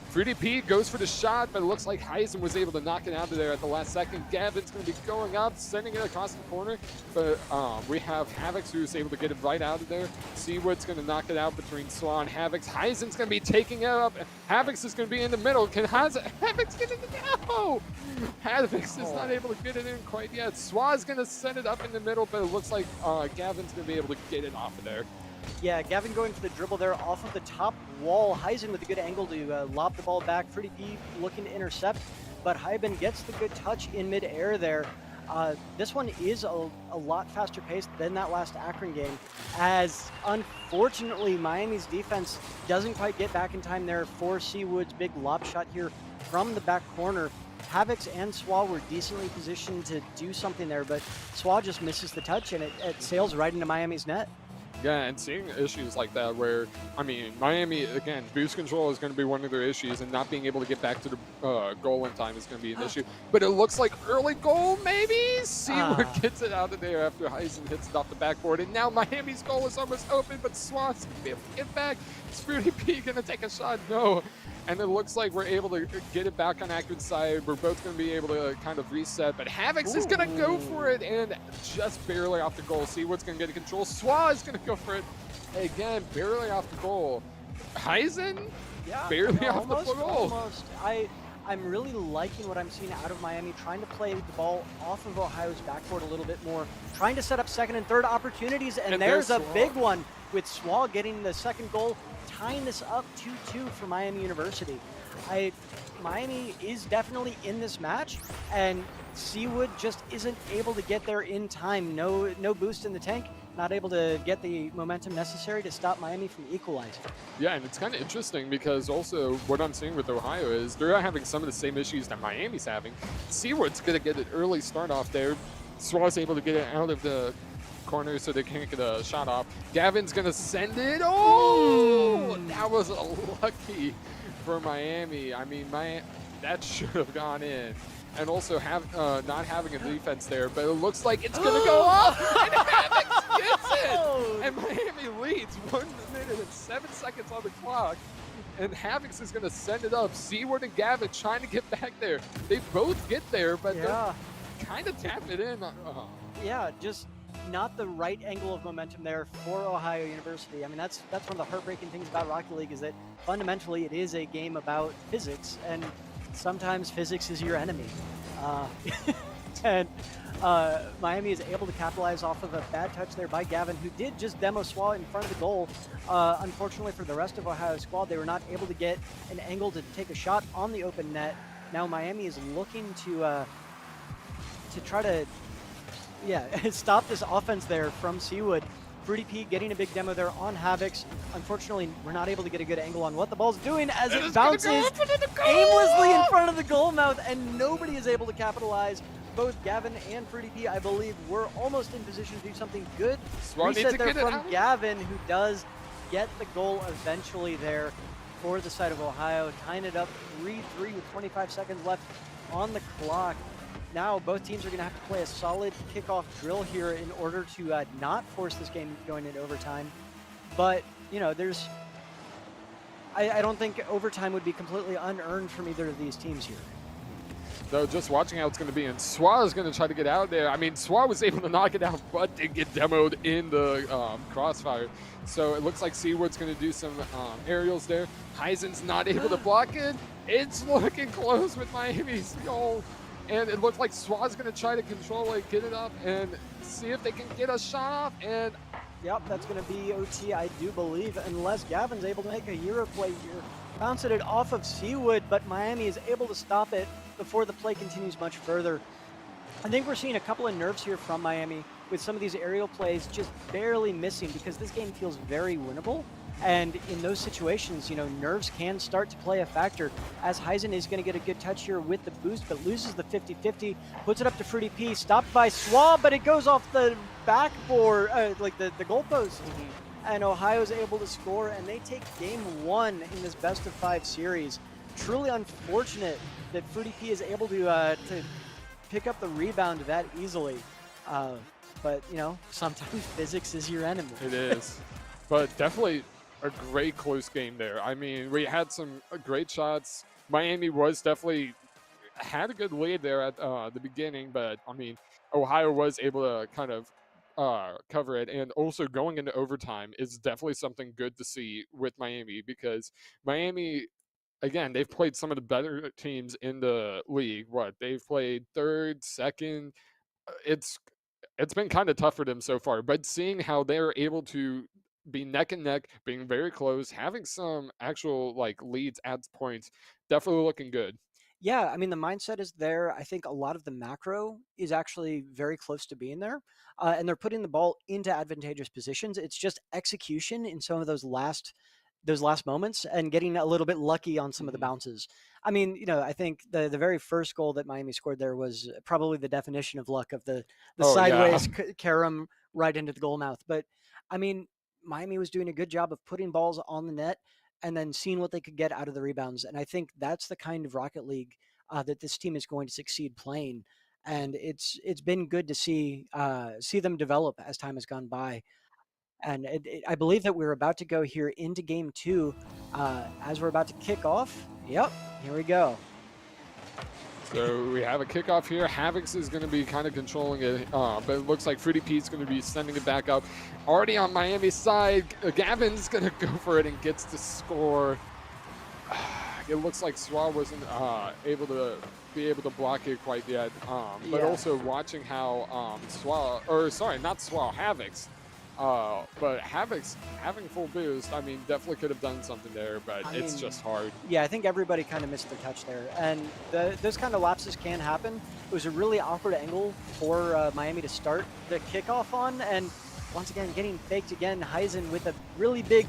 Fruity P goes for the shot, but it looks like Heisen was able to knock it out of there at the last second. Gavin's going to be going up, sending it across the corner. But we have Havocs who's able to get it right out of there. Seawood's going to knock it out between SWA and Havocs. Heisen's going to be taking it up. Havocs is going to be in the middle. Can Havocs get it in? No! Havocs is not able to get it in quite yet. SWA is going to send it up in the middle, but it looks like Gavin's going to be able to get it off of there. Yeah, Gavin going for the dribble there off of the top wall. Heisen with a good angle to lob the ball back. Fruity P looking to intercept, but Hyben gets the good touch in midair there. This one is a lot faster paced than that last Akron game, as unfortunately Miami's defense doesn't quite get back in time there for Seawood's big lob shot here from the back corner. Havocs and SWA were decently positioned to do something there, but SWA just misses the touch and it sails right into Miami's net. Yeah, and seeing issues like that where, I mean, Miami, again, boost control is going to be one of their issues, and not being able to get back to the goal in time is going to be an issue. But it looks like early goal, maybe? Seawood gets it out of there after Heisen hits it off the backboard, and now Miami's goal is almost open, but SWA's going to be able to get back. Is Fruity P going to take a shot? No. And it looks like we're able to get it back on Akron's side. We're both going to be able to kind of reset, but Havocs is going to go for it, and just barely off the goal. Seawood's going to get a control. SWA is going to go for it. Again, barely off the goal. Heisen, barely off the goal. Almost. I'm really liking what I'm seeing out of Miami, trying to play the ball off of Ohio's backboard a little bit more, trying to set up second and third opportunities, and there's a big one with SWA getting the second goal, tying this up 2-2 for Miami University. Miami is definitely in this match, and Seawood just isn't able to get there in time. No boost in the tank, not able to get the momentum necessary to stop Miami from equalizing. Yeah, and it's kind of interesting because also what I'm seeing with Ohio is they're having some of the same issues that Miami's having. Seawood's going to get an early start off there. SWA's able to get it out of the corner so they can't get a shot off. Gavin's going to send it. Oh, that was lucky for Miami. I mean, that should have gone in. And also not having a defense there, but it looks like it's going to go off, and Havocs gets it! And Miami leads 1 minute and 7 seconds on the clock. And Havocs is going to send it up. Seawood and Gavin trying to get back there. They both get there, but they're kind of tapping it in. Yeah, just not the right angle of momentum there for Ohio University. I mean, that's one of the heartbreaking things about Rocket League is that fundamentally it is a game about physics, and sometimes physics is your enemy. And Miami is able to capitalize off of a bad touch there by Gavin, who did just demo SWA in front of the goal. Unfortunately for the rest of Ohio's squad, they were not able to get an angle to take a shot on the open net. Now Miami is looking to try to Yeah, stop this offense there from Seawood. Fruity P getting a big demo there on Havix. Unfortunately, we're not able to get a good angle on what the ball's doing as it bounces aimlessly in front of the goal mouth, and nobody is able to capitalize. Both Gavin and Fruity P, I believe, were almost in position to do something good. Reset there from Gavin, who does get the goal eventually there for the side of Ohio, tying it up 3-3 with 25 seconds left on the clock. Now both teams are going to have to play a solid kickoff drill here in order to not force this game going into overtime. But, you know, I don't think overtime would be completely unearned from either of these teams here. Though just watching how it's going to be, and Swa is going to try to get out there. I mean, Swa was able to knock it out, but did get demoed in the crossfire. So it looks like Seawood's going to do some aerials there. Heisen's not able to block it. It's looking close with Miami's goal. And it looks like Swa's going to try to control it, get it up, and see if they can get a shot off. And yep, that's going to be OT, I do believe, unless Gavin's able to make a hero play here. Bouncing it off of Seawood, but Miami is able to stop it before the play continues much further. I think we're seeing a couple of nerves here from Miami with some of these aerial plays just barely missing, because this game feels very winnable. And in those situations, you know, nerves can start to play a factor, as Heisen is going to get a good touch here with the boost, but loses the 50-50, puts it up to Fruity P, stopped by Swab, but it goes off the backboard, like the goalpost. And Ohio's able to score, and they take game 1 in this best-of-5 series. Truly unfortunate that Fruity P is able to pick up the rebound that easily. But, you know, sometimes physics is your enemy. It is. But definitely a great close game there. I mean, we had some great shots. Miami was definitely had a good lead there at the beginning, but I mean, Ohio was able to kind of cover it. And also going into overtime is definitely something good to see with Miami, because Miami, again, they've played some of the better teams in the league. They've played third, second. It's been kind of tough for them so far, but seeing how they're able to be neck and neck, being very close, having some actual like leads at points, definitely looking good. Yeah, I mean, the mindset is there. I think a lot of the macro is actually very close to being there, and they're putting the ball into advantageous positions. It's just execution in some of those last moments and getting a little bit lucky on some of the bounces. I mean, you know, I think the very first goal that Miami scored there was probably the definition of luck, of the sideways carom right into the goal mouth. But I mean, Miami was doing a good job of putting balls on the net and then seeing what they could get out of the rebounds. And I think that's the kind of Rocket League that this team is going to succeed playing. And it's been good to see them develop as time has gone by. And I believe that we're about to go here into game 2 as we're about to kick off. Yep, here we go. So we have a kickoff here. Havix is going to be kind of controlling it, but it looks like Fruity P is going to be sending it back up. Already on Miami's side, Gavin's going to go for it and gets to score. It looks like Swa wasn't able to block it quite yet. But also watching how Havix. But Havix having full boost, I mean, definitely could have done something there, but it's just hard. Yeah, I think everybody kind of missed their touch there. And those kind of lapses can happen. It was a really awkward angle for Miami to start the kickoff on. And once again, getting faked again, Heisen with a really big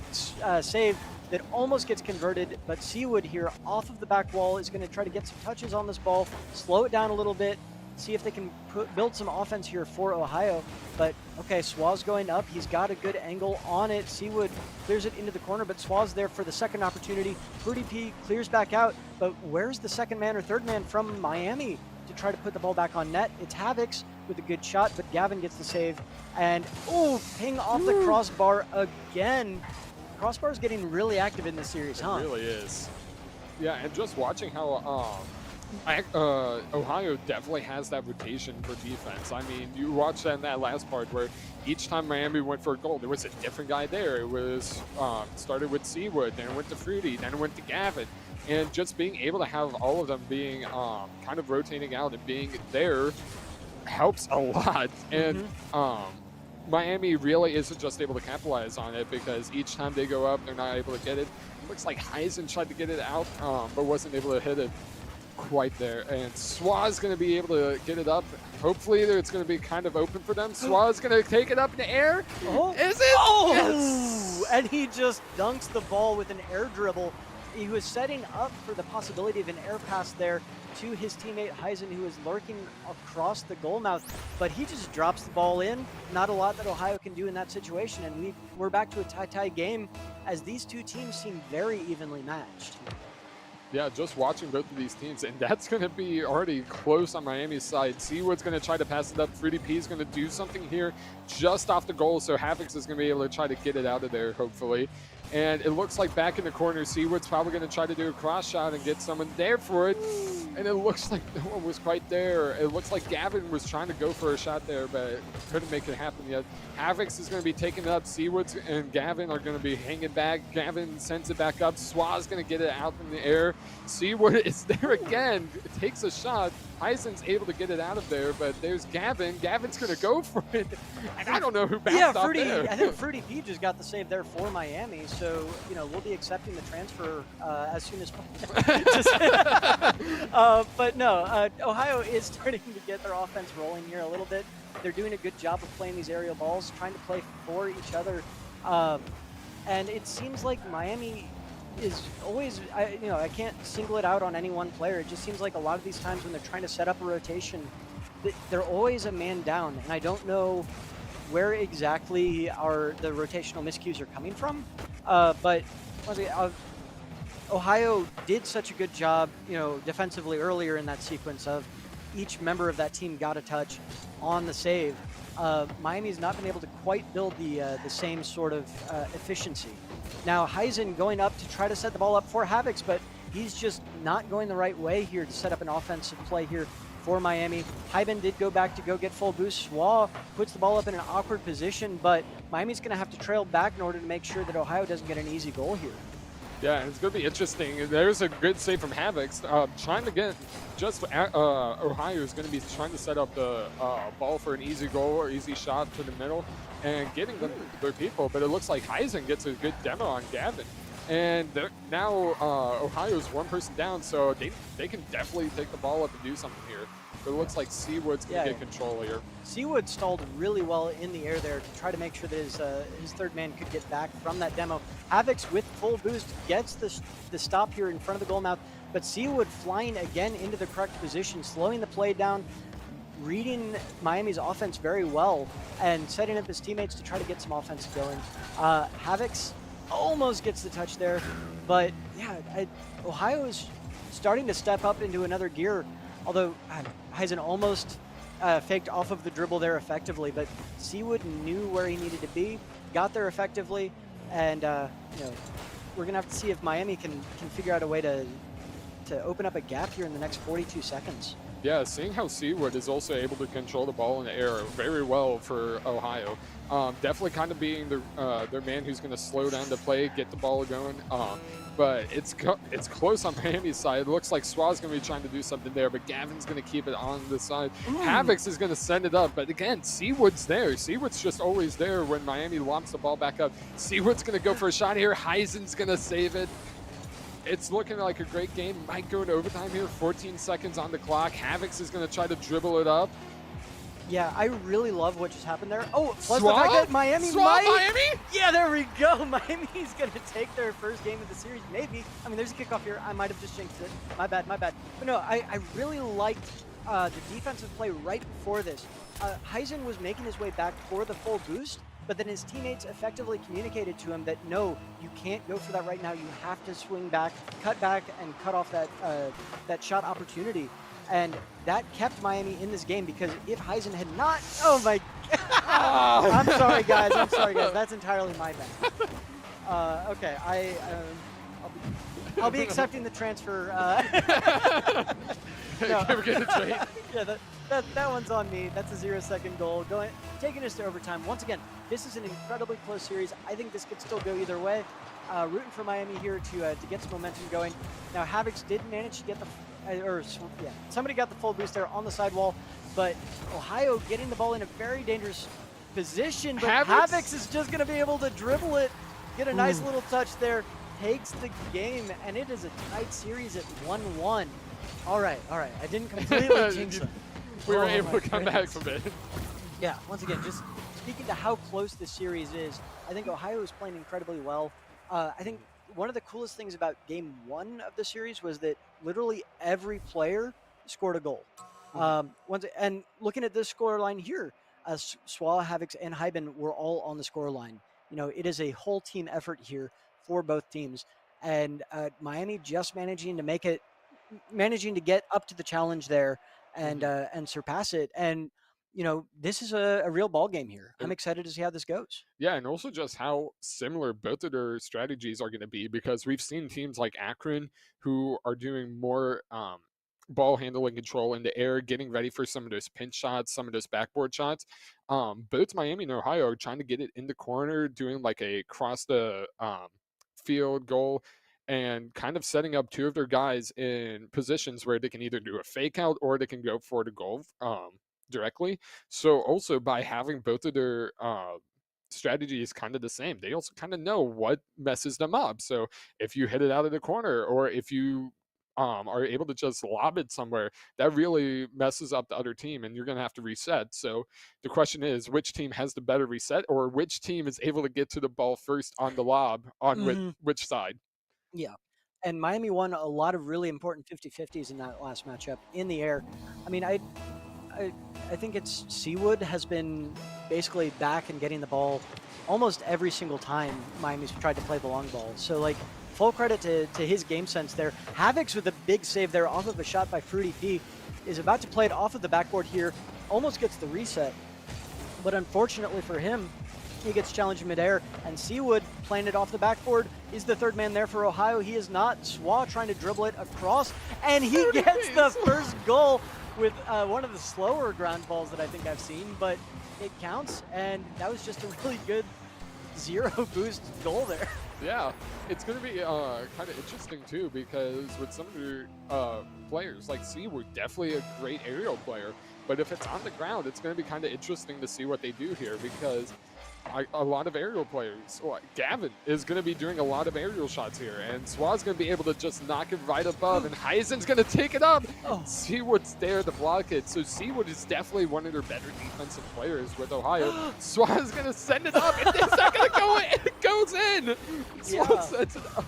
save that almost gets converted. But Seawood here off of the back wall is going to try to get some touches on this ball, slow it down a little bit, see if they can build some offense here for Ohio. But okay, Swaz going up. He's got a good angle on it. Seawood clears it into the corner, but Swaz there for the second opportunity. Fruity P clears back out, but where's the second man or third man from Miami to try to put the ball back on net? It's Havix with a good shot, but Gavin gets the save. And ping off the crossbar again. Crossbar is getting really active in this series, huh? It really is. Yeah, and just watching how Ohio definitely has that rotation for defense. I mean, you watched that in that last part where each time Miami went for a goal, there was a different guy there. It was started with Seawood, then it went to Fruity, then it went to Gavin. And just being able to have all of them being kind of rotating out and being there helps a lot. And Miami really isn't just able to capitalize on it, because each time they go up, they're not able to get it. It looks like Heisen tried to get it out, but wasn't able to hit it quite there. And Swa's going to be able to get it up. Hopefully it's going to be kind of open for them. Swaz going to take it up in the air. Oh. Is it? Oh! Yes! And he just dunks the ball with an air dribble. He was setting up for the possibility of an air pass there to his teammate Heisen, who is lurking across the goal mouth, but he just drops the ball in. Not a lot that Ohio can do in that situation, and we're back to a tie game as these two teams seem very evenly matched. Yeah, just watching both of these teams, and that's going to be already close on Miami's side. Seawood's going to try to pass it up. Fruity P is going to do something here just off the goal, so Havix is going to be able to try to get it out of there, hopefully. And it looks like back in the corner, Seawood's probably going to try to do a cross shot and get someone there for it. And it looks like no one was quite there. It looks like Gavin was trying to go for a shot there, but couldn't make it happen yet. Havix is going to be taking it up. Seawoods and Gavin are going to be hanging back. Gavin sends it back up. Swaz going to get it out in the air. Seawood is there again. It takes a shot. Heisen's able to get it out of there, but there's Gavin. Gavin's going to go for it. And I don't know who bounced off there. I think Fruity P just got the save there for Miami, so we'll be accepting the transfer as soon as possible. But no, Ohio is starting to get their offense rolling here a little bit. They're doing a good job of playing these aerial balls, trying to play for each other, and it seems like Miami is always, I can't single it out on any one player. It just seems like a lot of these times when they're trying to set up a rotation, they're always a man down, and I don't know where exactly the rotational miscues are coming from. But Ohio did such a good job, defensively earlier in that sequence of each member of that team got a touch on the save. Miami's not been able to quite build the same sort of efficiency. Now Heisen going up to try to set the ball up for Havix, but he's just not going the right way here to set up an offensive play here for Miami. Hyben did go back to go get full boost. Swa puts the ball up in an awkward position, but Miami's going to have to trail back in order to make sure that Ohio doesn't get an easy goal here. Yeah, it's going to be interesting. There's a good save from Havix. Trying to get Ohio is going to be trying to set up the ball for an easy goal or easy shot to the middle and getting them their people. But it looks like Heisen gets a good demo on Gavin. And now Ohio's one person down, so they can definitely take the ball up and do something here. But it looks like Seawood's going to get control here. Seawood stalled really well in the air there to try to make sure that his third man could get back from that demo. Havix with full boost gets the stop here in front of the goal mouth, but Seawood flying again into the correct position, slowing the play down, reading Miami's offense very well, and setting up his teammates to try to get some offense going. Havix almost gets the touch there, but yeah, Ohio is starting to step up into another gear. Although Heisen almost faked off of the dribble there effectively, but Seawood knew where he needed to be, got there effectively, and we're gonna have to see if Miami can figure out a way to open up a gap here in the next 42 seconds. Yeah, seeing how Seawood is also able to control the ball in the air very well for Ohio. Definitely kind of being their man who's going to slow down the play, get the ball going. But it's close on Miami's side. It looks like Swaz going to be trying to do something there, but Gavin's going to keep it on the side. Havix is going to send it up, but again, Seawood's there. Seawood's just always there when Miami lomps the ball back up. Seawood's going to go for a shot here. Heisen's going to save it. It's looking like a great game. Might go into overtime here. 14 seconds on the clock. Havix is going to try to dribble it up. Yeah, I really love what just happened there. Oh, plus Swab? the fact that Miami Swab Miami? Yeah, there we go. Miami's going to take their first game of the series. Maybe. I mean, there's a kickoff here. I might have just jinxed it. My bad. But no, I really liked the defensive play right before this. Heisen was making his way back for the full boost, but then his teammates effectively communicated to him that, no, you can't go for that right now. You have to swing back, cut back, and cut off that shot opportunity. And that kept Miami in this game, because if Heisen had not, oh my God. I'm sorry, guys. That's entirely my bad. Okay, I'll be accepting the transfer. No. Yeah, that one's on me. That's a 0-second goal. Taking us to overtime. Once again, this is an incredibly close series. I think this could still go either way. Rooting for Miami here to get some momentum going. Now, Havix did manage to get somebody got the full boost there on the sidewall, but Ohio getting the ball in a very dangerous position, but Havix is just going to be able to dribble it, get a nice little touch there, takes the game, and it is a tight series at 1-1. All right. I didn't completely jinx it. we were Oh able my to come back goodness. from it. Yeah, once again, just speaking to how close this series is, I think Ohio is playing incredibly well. I think one of the coolest things about game one of the series was that literally every player scored a goal. Mhm. And looking at this score line here, Swala, Havix, and Hyben were all on the score line. You know, it is a whole team effort here for both teams. And Miami just managing to get up to the challenge there Mhm. and surpass it. And you know, this is a real ball game here. I'm It- excited to see how this goes. Yeah, and also just how similar both of their strategies are going to be because we've seen teams like Akron who are doing more ball handling control in the air, getting ready for some of those pinch shots, some of those backboard shots. Both Miami and Ohio are trying to get it in the corner, doing like a cross the field goal and kind of setting up two of their guys in positions where they can either do a fake out or they can go for the goal directly. So also by having both of their strategy is kind of the same. They also kind of know what messes them up. So if you hit it out of the corner or if you are able to just lob it somewhere, that really messes up the other team and you're going to have to reset. So the question is, which team has the better reset or which team is able to get to the ball first on the lob on Hmm. which side? Yeah. And Miami won a lot of really important 50-50s in that last matchup in the air. I mean, I, I think it's Seawood has been basically back and getting the ball almost every single time Miami's tried to play the long ball. So like full credit to his game sense there. Havix with a big save there off of a shot by Fruity P is about to play it off of the backboard here, almost gets the reset. But unfortunately for him, he gets challenged in midair, and Seawood playing it off the backboard is the third man there for Ohio. He is not. Swa trying to dribble it across, and he gets the first goal with one of the slower ground balls that I think I've seen, but it counts, and that was just a really good zero boost goal there. Yeah, it's going to be kind of interesting too because with some of your players, like Seawood, definitely a great aerial player. But if it's on the ground, it's going to be kind of interesting to see what they do here because a lot of aerial players, Gavin is going to be doing a lot of aerial shots here, and Swa's going to be able to just knock it right above, and Heisen's going to take it up. Oh. Seawood's there to block it, so Seawood is definitely one of their better defensive players with Ohio. Swa's going to send it up, and it's not going to go in. It goes in. Swa sends it up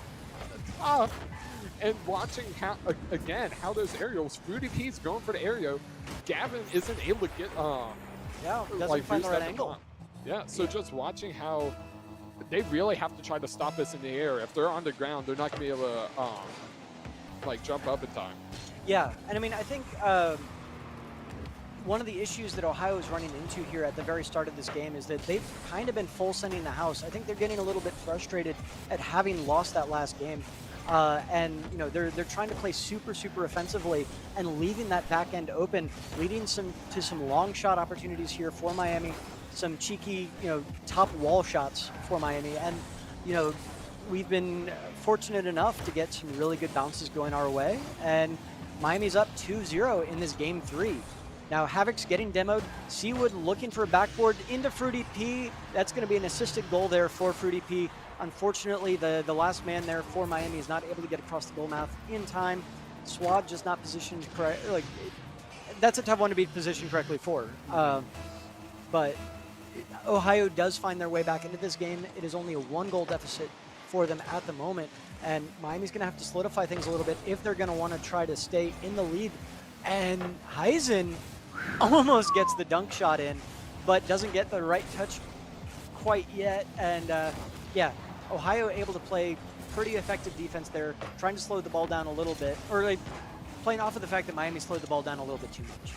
at the top. And watching how, again, how those aerials, Fruity P's going for the aerial, Gavin isn't able to get, Yeah, doesn't like, find the boost right at angle. top. Yeah, so just watching how they really have to try to stop this in the air. If they're on the ground, they're not going to be able to, like, jump up in time. Yeah, and I mean, I think one of the issues that Ohio is running into here at the very start of this game is that they've kind of been full sending the house. I think they're getting a little bit frustrated at having lost that last game. And you know they're trying to play super offensively and leaving that back end open, leading to some long shot opportunities here for Miami, some cheeky top wall shots for Miami, and we've been fortunate enough to get some really good bounces going our way, and Miami's up 2-0 in this game 3. Now Havix getting demoed, Seawood looking for a backboard into Fruity P. That's going to be an assisted goal there for Fruity P. Unfortunately, the last man there for Miami is not able to get across the goal mouth in time. Swab just not positioned correct. That's a tough one to be positioned correctly for. But Ohio does find their way back into this game. It is only a 1-goal deficit for them at the moment, and Miami's going to have to solidify things a little bit if they're going to want to try to stay in the lead. And Heisen almost gets the dunk shot in, but doesn't get the right touch quite yet. And yeah, Ohio able to play pretty effective defense there, trying to slow the ball down a little bit, or like playing off of the fact that Miami slowed the ball down a little bit too much.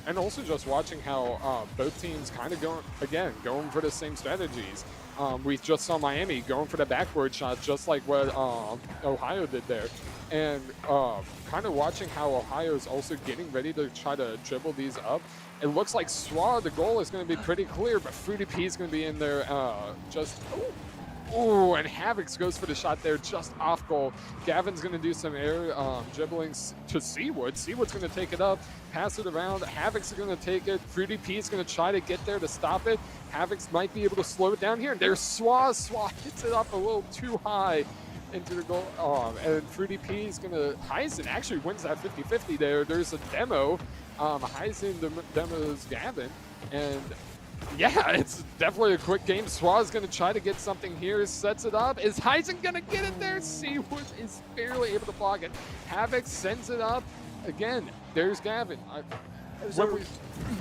And also just watching how both teams kind of going for the same strategies. We just saw Miami going for the backboard shot, just like what Ohio did there. And kind of watching how Ohio is also getting ready to try to dribble these up. It looks like Swa, the goal is going to be pretty clear, but Fruity P is going to be in there Ooh, and Havix goes for the shot there, just off goal. Gavin's going to do some air dribbling to Seawood. Seawood's going to take it up, pass it around. Havix is going to take it. Fruity P is going to try to get there to stop it. Havix might be able to slow it down here. And there's Swa. Swa hits it up a little too high into the goal. And Fruity P is going to... Heisen actually wins that 50-50 there. There's a demo. Heisen demos Gavin, and yeah, it's definitely a quick game. Swa's going to try to get something here, sets it up. Is Heisen going to get it there? Seawood is barely able to block it. Havoc sends it up. Again, there's Gavin.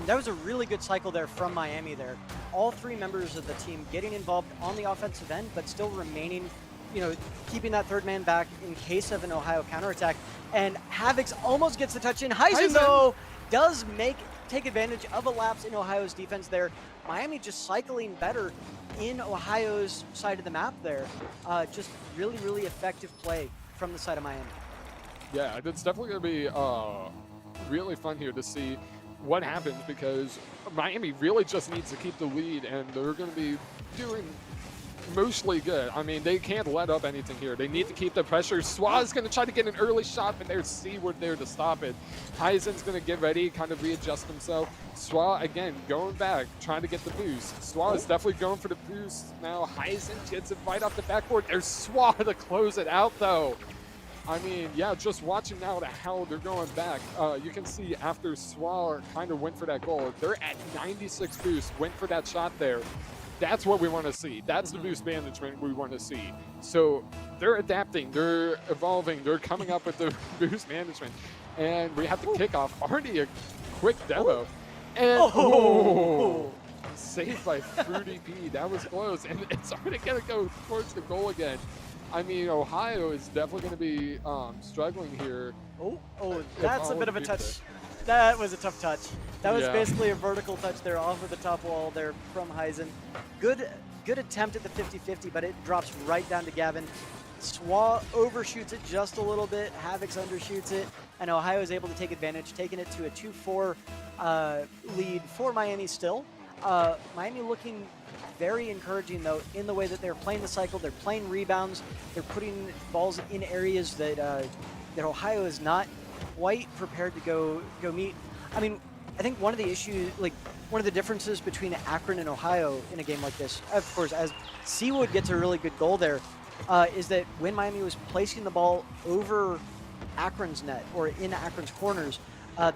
That was a really good cycle there from Miami there. All three members of the team getting involved on the offensive end, but still remaining, keeping that third man back in case of an Ohio counterattack. And Havoc's almost gets the touch in. Heisen, though, does take advantage of a lapse in Ohio's defense there. Miami just cycling better in Ohio's side of the map there. Just really, really effective play from the side of Miami. Yeah, it's definitely going to be really fun here to see what happens, because Miami really just needs to keep the lead, and they're going to be doing mostly good. I mean, they can't let up anything here. They need to keep the pressure. Swa's going to try to get an early shot, but there's Seawood there to stop it. Heisen's going to get ready, kind of readjust himself. Swa, again, going back, trying to get the boost. Swa is definitely going for the boost. Now Heisen gets it right off the backboard. There's Swa to close it out, though. I mean, yeah, just watching now how they're going back, you can see after Swa kind of went for that goal, they're at 96 boost, went for that shot there. That's what we want to see. That's the boost management we want to see. So they're adapting, they're evolving, they're coming up with the boost management. And we have the kickoff. Already a quick demo. And saved by Fruity P. That was close. And it's already going to go towards the goal again. I mean, Ohio is definitely going to be struggling here. That's a bit of a touch. That was a tough touch. That was basically a vertical touch there off of the top wall there from Heisen. Good attempt at the 50-50, but it drops right down to Gavin. Swa overshoots it just a little bit. Havoc's undershoots it, and Ohio is able to take advantage, taking it to a 2-4 lead for Miami still. Miami looking very encouraging, though, in the way that they're playing the cycle. They're playing rebounds. They're putting balls in areas that that Ohio is not quite prepared to go meet. I mean, I think one of the issues, one of the differences between Akron and Ohio in a game like this, of course, as Seawood gets a really good goal there, is that when Miami was placing the ball over Akron's net or in Akron's corners,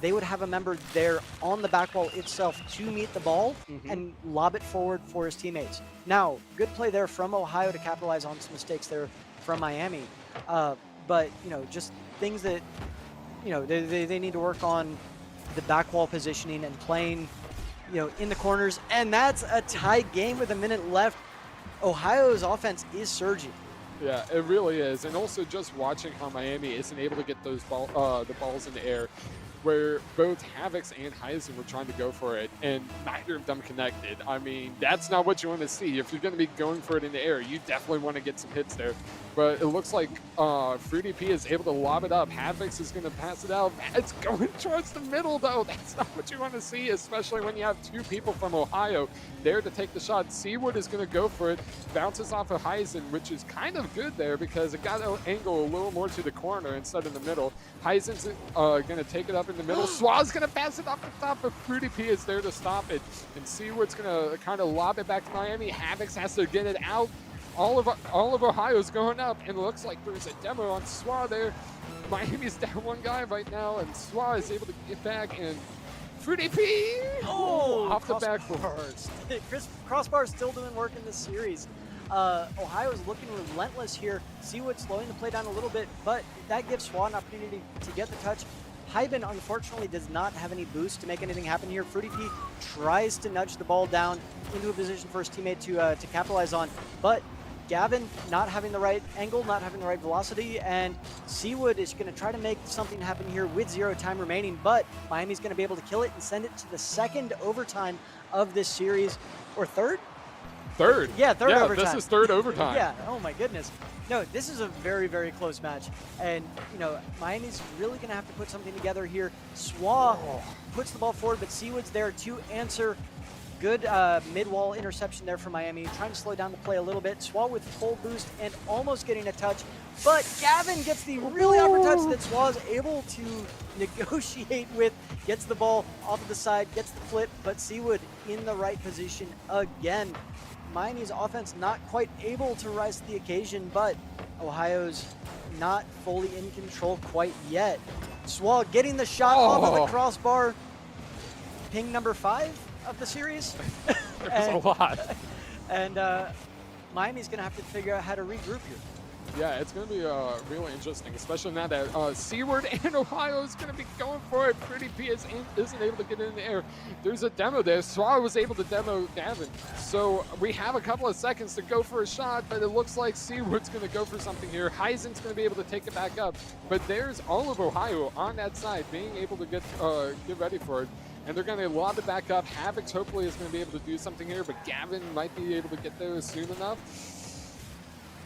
they would have a member there on the back wall itself to meet the ball and lob it forward for his teammates. Now, good play there from Ohio to capitalize on some mistakes there from Miami. But, just things that, they need to work on the back wall positioning and playing, in the corners. And that's a tie game with a minute left. Ohio's offense is surging. Yeah, it really is. And also just watching how Miami isn't able to get those the balls in the air, where both Havoc's and Heisen were trying to go for it, and neither of them connected. I mean, that's not what you want to see. If you're going to be going for it in the air, you definitely want to get some hits there. But it looks like Fruity P is able to lob it up. Havoc's is going to pass it out. It's going towards the middle, though. That's not what you want to see, especially when you have two people from Ohio there to take the shot. Seawood is going to go for it. Bounces off of Heisen, which is kind of good there because it got an angle a little more to the corner instead of the middle. Heisen's going to take it up in the middle. Swa's going to pass it off the top, but Fruity P is there to stop it. And Seawood's going to kind of lob it back to Miami. Havoc's has to get it out. All of Ohio's going up, and it looks like there's a demo on Swa there. Miami's down one guy right now, and Swa is able to get back, and Fruity P off the backboard. Crossbar still doing work in this series. Ohio is looking relentless here. Seawood slowing the play down a little bit, but that gives Swa an opportunity to get the touch. Hyben, unfortunately, does not have any boost to make anything happen here. Fruity P tries to nudge the ball down into a position for his teammate to capitalize on, but Gavin not having the right angle, not having the right velocity, and Seawood is going to try to make something happen here with 0 time remaining, but Miami's going to be able to kill it and send it to the second overtime of this series, or third? Third. Yeah, third overtime. This is third overtime. Yeah, oh my goodness. No, this is a very, very close match. And, Miami's really going to have to put something together here. Swa puts the ball forward, but Seawood's there to answer. Good mid-wall interception there for Miami, trying to slow down the play a little bit. Swa with full boost and almost getting a touch, but Gavin gets the really awkward touch that Swa's able to negotiate with, gets the ball off of the side, gets the flip, but Seawood in the right position again. Miami's offense not quite able to rise to the occasion, but Ohio's not fully in control quite yet. Swa getting the shot off of the crossbar. ping number 5 of the series. There's a lot. And Miami's going to have to figure out how to regroup here. Yeah, it's going to be really interesting, especially now that Seaward and Ohio is going to be going for it. Pretty P isn't able to get in the air. There's a demo there. Trae was able to demo Gavin. So we have a couple of seconds to go for a shot, but it looks like Seaward's going to go for something here. Heisen's going to be able to take it back up. But there's all of Ohio on that side being able to get ready for it. And they're going to lob it back up. Havoc hopefully is going to be able to do something here, but Gavin might be able to get there soon enough.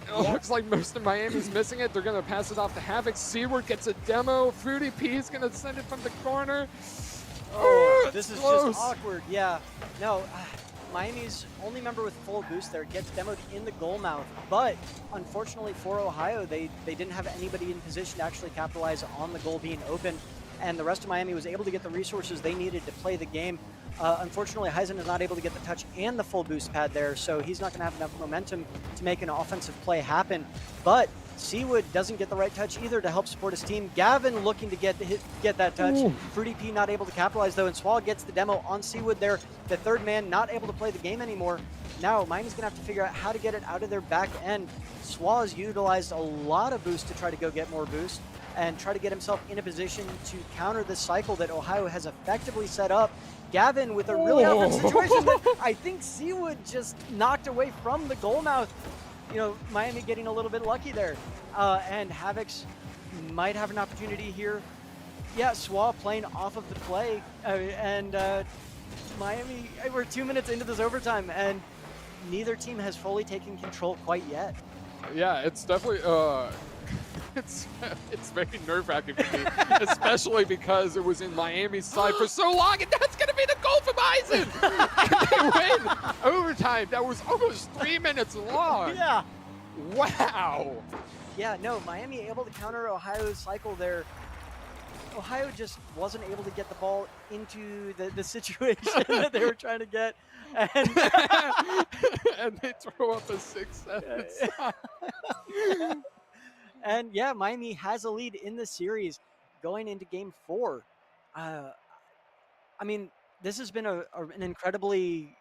It looks like most of Miami's missing it. They're going to pass it off to Havoc. Seaward gets a demo. Fruity P is going to send it from the corner. Oh, this is just awkward. Yeah. No, Miami's only member with full boost there gets demoed in the goal mouth. But unfortunately for Ohio, they didn't have anybody in position to actually capitalize on the goal being open. And the rest of Miami was able to get the resources they needed to play the game. Unfortunately, Heisen is not able to get the touch and the full boost pad there, so he's not going to have enough momentum to make an offensive play happen. But Seawood doesn't get the right touch either to help support his team. Gavin looking to get that touch. Ooh. Fruity P not able to capitalize though, and Swall gets the demo on Seawood there. The third man not able to play the game anymore. Now Miami's going to have to figure out how to get it out of their back end. Swall has utilized a lot of boost to try to go get more boost and try to get himself in a position to counter the cycle that Ohio has effectively set up. Gavin with a really awkward situation that I think Seawood just knocked away from the goal mouth. You know, Miami getting a little bit lucky there. And Havoc's might have an opportunity here. Yeah, Swall playing off of the play. Miami, we're 2 minutes into this overtime, and neither team has fully taken control quite yet. Yeah, it's definitely... It's very nerve-wracking for me, especially because it was in Miami's side for so long, and that's going to be the goal from Eisen! And they win overtime. That was almost 3 minutes long. Yeah. Wow. Yeah, no, Miami able to counter Ohio's cycle there. Ohio just wasn't able to get the ball into the situation that they were trying to get. And, and they throw up a 6-7. And yeah, Miami has a lead in the series going into game 4. I mean, this has been an incredibly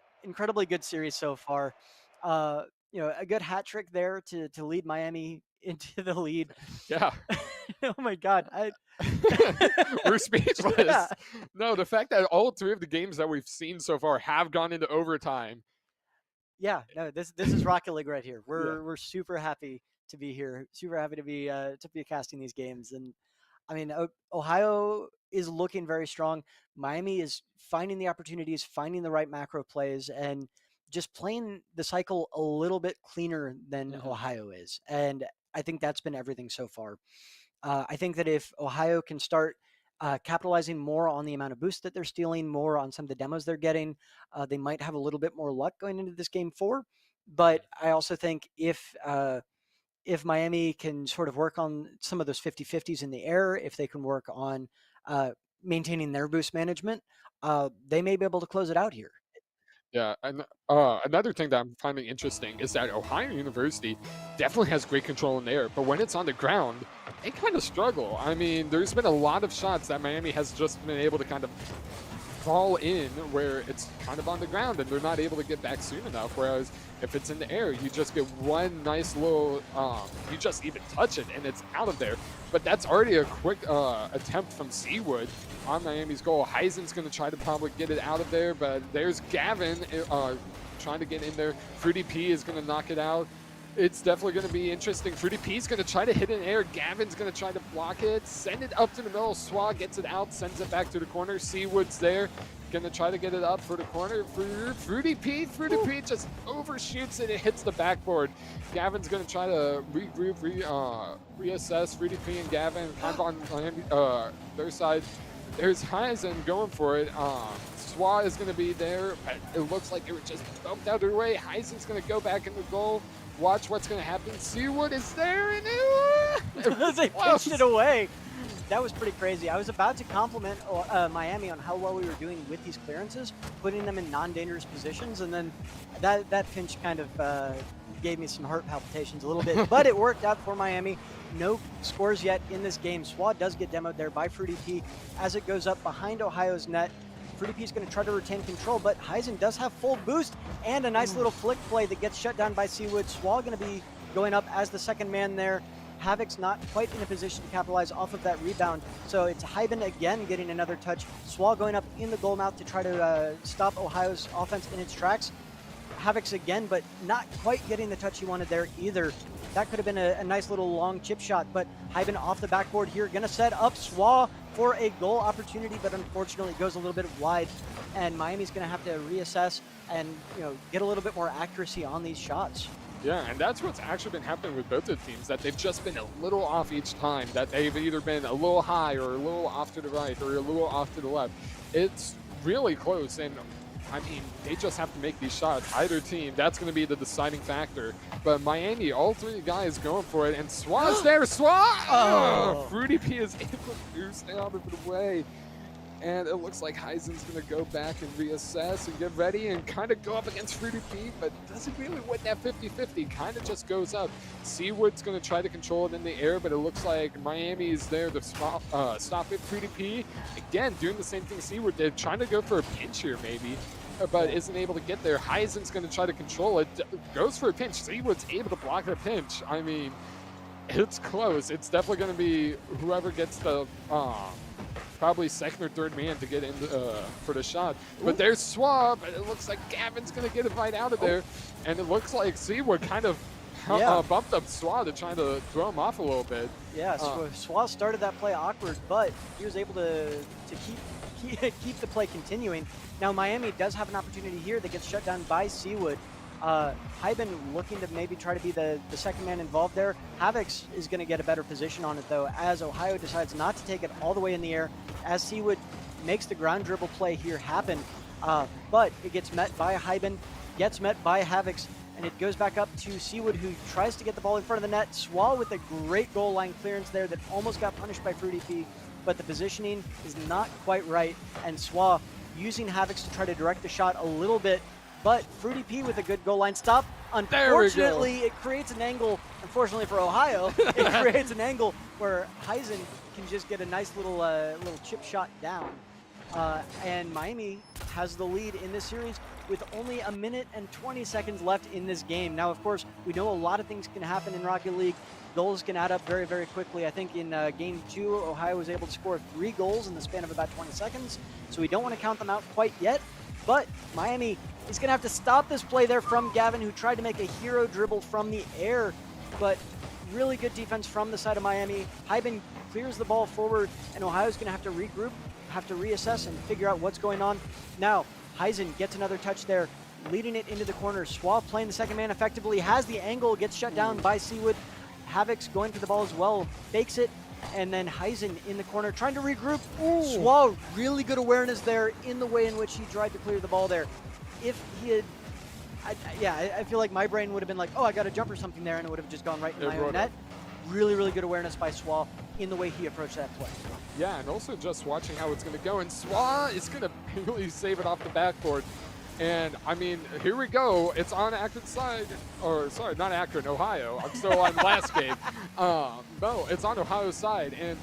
good series so far. You know, a good hat trick there to lead Miami into the lead. Yeah. Oh my God. We're speechless. Yeah. No, the fact that all 3 of the games that we've seen so far have gone into overtime. Yeah, no, this is Rocket League right here. We're super happy to be here. Super happy to be casting these games. And I mean, Ohio is looking very strong. Miami is finding the opportunities, finding the right macro plays, and just playing the cycle a little bit cleaner than Ohio is. And I think that's been everything so far. I think that if Ohio can start capitalizing more on the amount of boost that they're stealing, more on some of the demos they're getting, they might have a little bit more luck going into this game 4. But I also think if Miami can sort of work on some of those 50-50s in the air, if they can work on maintaining their boost management, they may be able to close it out here. Yeah, and another thing that I'm finding interesting is that Ohio University definitely has great control in the air, but when it's on the ground, they kind of struggle. I mean, there's been a lot of shots that Miami has just been able to kind of fall in where it's kind of on the ground and they're not able to get back soon enough, whereas if it's in the air, you just get one nice little, you just even touch it and it's out of there. But that's already a quick attempt from Seawood on Miami's goal. Heisen's going to try to probably get it out of there, but there's Gavin trying to get in there. Fruity P is going to knock it out. It's definitely going to be interesting. Fruity P's going to try to hit in air. Gavin's going to try to block it, send it up to the middle. Swag gets it out, sends it back to the corner. Seawood's there, going to try to get it up for the corner for Fruity P. Fruity P just overshoots it. It hits the backboard. Gavin's going to try to regroup, reassess. Fruity P and Gavin kind of on their side. There's Heisen going for it. Swag is going to be there, but it looks like it was just bumped out of the way. Heisen's going to go back in the goal. Watch what's going to happen. Seawood is there, and they pitched it away. That was pretty crazy. I was about to compliment Miami on how well we were doing with these clearances, putting them in non-dangerous positions, and then that pinch kind of gave me some heart palpitations a little bit. But it worked out for Miami. No scores yet in this game. Swad does get demoed there by Fruity P as it goes up behind Ohio's net. Fruity P is going to try to retain control, but Heisen does have full boost and a nice little flick play that gets shut down by Seawood. Swall going to be going up as the second man there. Havoc's not quite in a position to capitalize off of that rebound, so it's Hyben again getting another touch. Swall going up in the goal mouth to try to stop Ohio's offense in its tracks. Havoc's again, but not quite getting the touch he wanted there either. That could have been a nice little long chip shot, but Hyben off the backboard here, gonna set up Swall for a goal opportunity, but unfortunately goes a little bit wide, and Miami's gonna have to reassess and get a little bit more accuracy on these shots. Yeah, and that's what's actually been happening with both of the teams, that they've just been a little off each time, that they've either been a little high or a little off to the right or a little off to the left. It's really close, and I mean, they just have to make these shots. Either team, that's going to be the deciding factor. But Miami, all three guys going for it, and Swa's there. Swa! Oh! Fruity P is able to stay out of the way. And it looks like Heisen's going to go back and reassess and get ready and kind of go up against Fruity P, but doesn't really win that 50-50. Kind of just goes up. Seawood's going to try to control it in the air, but it looks like Miami is there to stop it. Fruity P, again, doing the same thing Seawood did, trying to go for a pinch here maybe, but isn't able to get there. Heisen's going to try to control it. Goes for a pinch. Seawood's able to block the pinch. I mean, it's close. It's definitely going to be whoever gets the... probably second or third man to get in for the shot. But there's Swab, and it looks like Gavin's going to get it right out of there. And it looks like Seawood kind of bumped up Swab to try to throw him off a little bit. Yeah, Swab started that play awkward, but he was able to keep the play continuing. Now Miami does have an opportunity here that gets shut down by Seawood. Hyben looking to maybe try to be the second man involved there. Havoc's is going to get a better position on it, though, as Ohio decides not to take it all the way in the air, as Seawood makes the ground dribble play here happen. But it gets met by Hyben, gets met by Havoc's, and it goes back up to Seawood, who tries to get the ball in front of the net. Swall with a great goal line clearance there that almost got punished by Fruity P, but the positioning is not quite right, and Swall using Havoc's to try to direct the shot a little bit. But Fruity P with a good goal line stop. Unfortunately, it creates an angle. Unfortunately for Ohio, it creates an angle where Heisen can just get a nice little chip shot down. And Miami has the lead in this series with only 1 minute and 20 seconds left in this game. Now, of course, we know a lot of things can happen in Rocket League. Goals can add up very, very quickly. I think in Game 2, Ohio was able to score 3 goals in the span of about 20 seconds. So we don't want to count them out quite yet. But Miami is going to have to stop this play there from Gavin, who tried to make a hero dribble from the air. But really good defense from the side of Miami. Hyben clears the ball forward, and Ohio's going to have to regroup, have to reassess, and figure out what's going on. Now, Heisen gets another touch there, leading it into the corner. Swab playing the second man effectively, has the angle, gets shut down by Seawood. Havoc's going for the ball as well, fakes it, and then Heisen in the corner trying to regroup. Swall, really good awareness there in the way in which he tried to clear the ball there. If he had, I feel like my brain would have been like, oh, I got a jump or something there, and it would have just gone right in my own net. Really, really good awareness by Swall in the way he approached that play. Yeah, and also just watching how it's going to go, and Swall is going to really save it off the backboard. And, I mean, here we go. It's on Akron's side. Or, sorry, not Akron, Ohio. I'm still on last game. No, it's on Ohio's side. And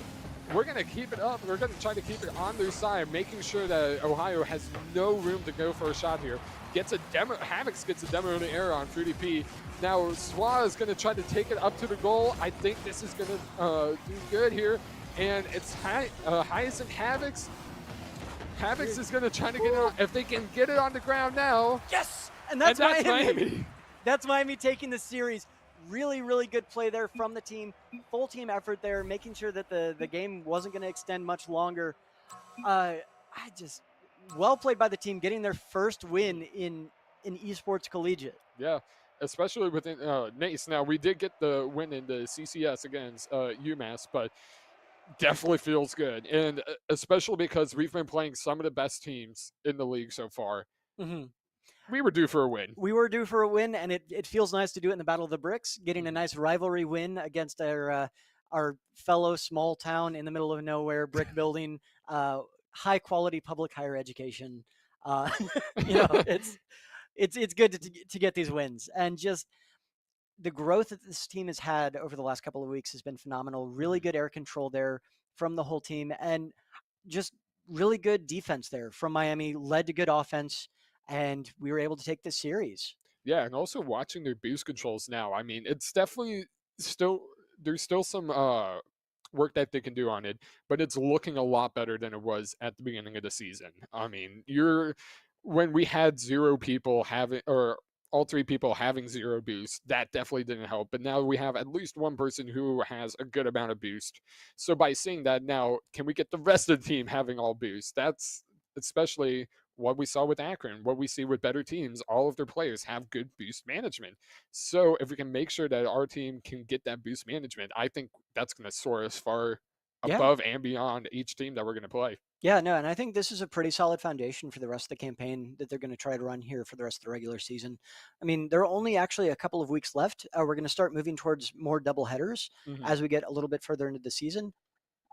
we're going to keep it up. We're going to try to keep it on their side, making sure that Ohio has no room to go for a shot here. Gets a demo. Havoc's gets a demo in the air on Fruity P. Now, Swa is going to try to take it up to the goal. I think this is going to do good here. And it's Heisen Havoc's. Havoc's is going to try to get it on. If they can get it on the ground now. Yes! And that's Miami. That's Miami taking the series. Really, really good play there from the team. Full team effort there, making sure that the game wasn't going to extend much longer. Well played by the team, getting their first win in esports collegiate. Yeah, especially within NACE. Now, we did get the win in the CCS against UMass, but definitely feels good, and especially because we've been playing some of the best teams in the league so far. Mm-hmm. We were due for a win. We were due for a win, and it feels nice to do it in the Battle of the Bricks, getting a nice rivalry win against our fellow small town in the middle of nowhere, brick building, high quality public higher education. It's good to get these wins, and just the growth that this team has had over the last couple of weeks has been phenomenal. Really good air control there from the whole team, and just really good defense there from Miami led to good offense, and we were able to take this series. Yeah, and also watching their boost controls now. I mean, it's definitely still there's still some work that they can do on it, but it's looking a lot better than it was at the beginning of the season. I mean, you're when we had zero people having or all three people having zero boost, that definitely didn't help. But now we have at least one person who has a good amount of boost. So by seeing that now, can we get the rest of the team having all boost? That's especially what we saw with Akron, what we see with better teams, all of their players have good boost management. So if we can make sure that our team can get that boost management, I think that's going to soar us far Yeah. above and beyond each team that we're going to play. Yeah, no, and I think this is a pretty solid foundation for the rest of the campaign that they're going to try to run here for the rest of the regular season. I mean, there are only actually a couple of weeks left. We're going to start moving towards more double headers Mm-hmm. as we get a little bit further into the season.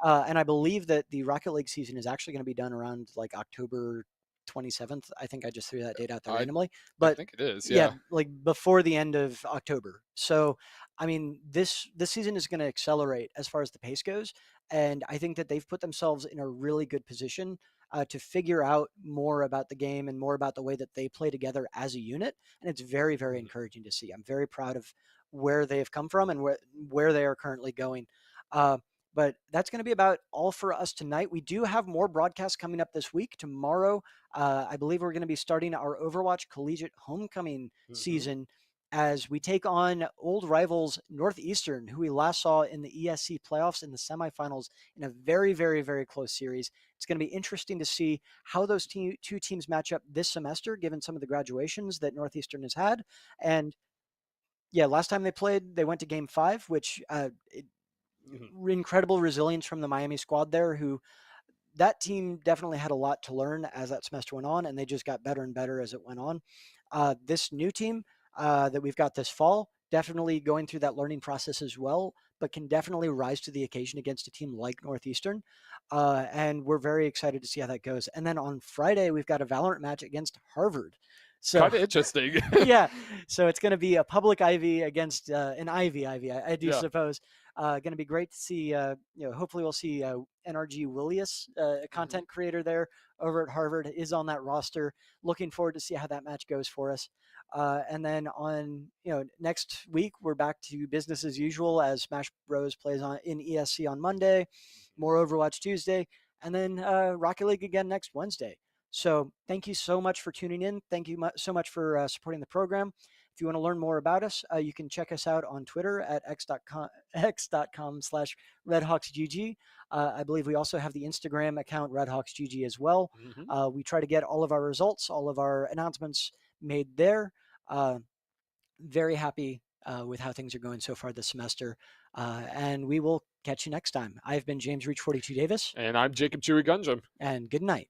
And I believe that the Rocket League season is actually going to be done around like October 27th. I think I just threw that date out there I randomly. I But think it is, yeah, yeah. like before the end of October. So, I mean, this season is going to accelerate as far as the pace goes, and I think that they've put themselves in a really good position to figure out more about the game and more about the way that they play together as a unit, and it's very, very Mhm. encouraging to see. I'm very proud of where they have come from and where they are currently going. Uh, but that's going to be about all for us tonight. We do have more broadcasts coming up this week. Tomorrow, I believe we're going to be starting our Overwatch Collegiate Homecoming Mhm. season as we take on old rivals Northeastern, who we last saw in the ESC playoffs in the semifinals in a very, very, very close series. It's going to be interesting to see how those two teams match up this semester, given some of the graduations that Northeastern has had. And yeah, last time they played, they went to Game 5, which Mhm. incredible resilience from the Miami squad there, who that team definitely had a lot to learn as that semester went on, and they just got better and better as it went on. This new team that we've got this fall, definitely going through that learning process as well, but can definitely rise to the occasion against a team like Northeastern. And we're very excited to see how that goes. And then on Friday, we've got a Valorant match against Harvard. So Kind of interesting. yeah, so it's going to be a public Ivy against an Ivy. I do Yeah. suppose. Going to be great to see. Hopefully we'll see NRG Willius, a Mhm. content creator there over at Harvard, is on that roster. Looking forward to see how that match goes for us. And then on next week we're back to business as usual as Smash Bros plays on in ESC on Monday, more Overwatch Tuesday, and then Rocket League again next Wednesday. So thank you so much for tuning in. Thank you so much for supporting the program. If you want to learn more about us, you can check us out on Twitter at x.com/redhawksgg. I believe we also have the Instagram account redhawksgg as well. Mhm. We try to get all of our results, all of our announcements made there. Very happy with how things are going so far this semester. And we will catch you next time. I've been James Reach 42 Davis, And I'm Jacob Chewy Gundrum. and good night.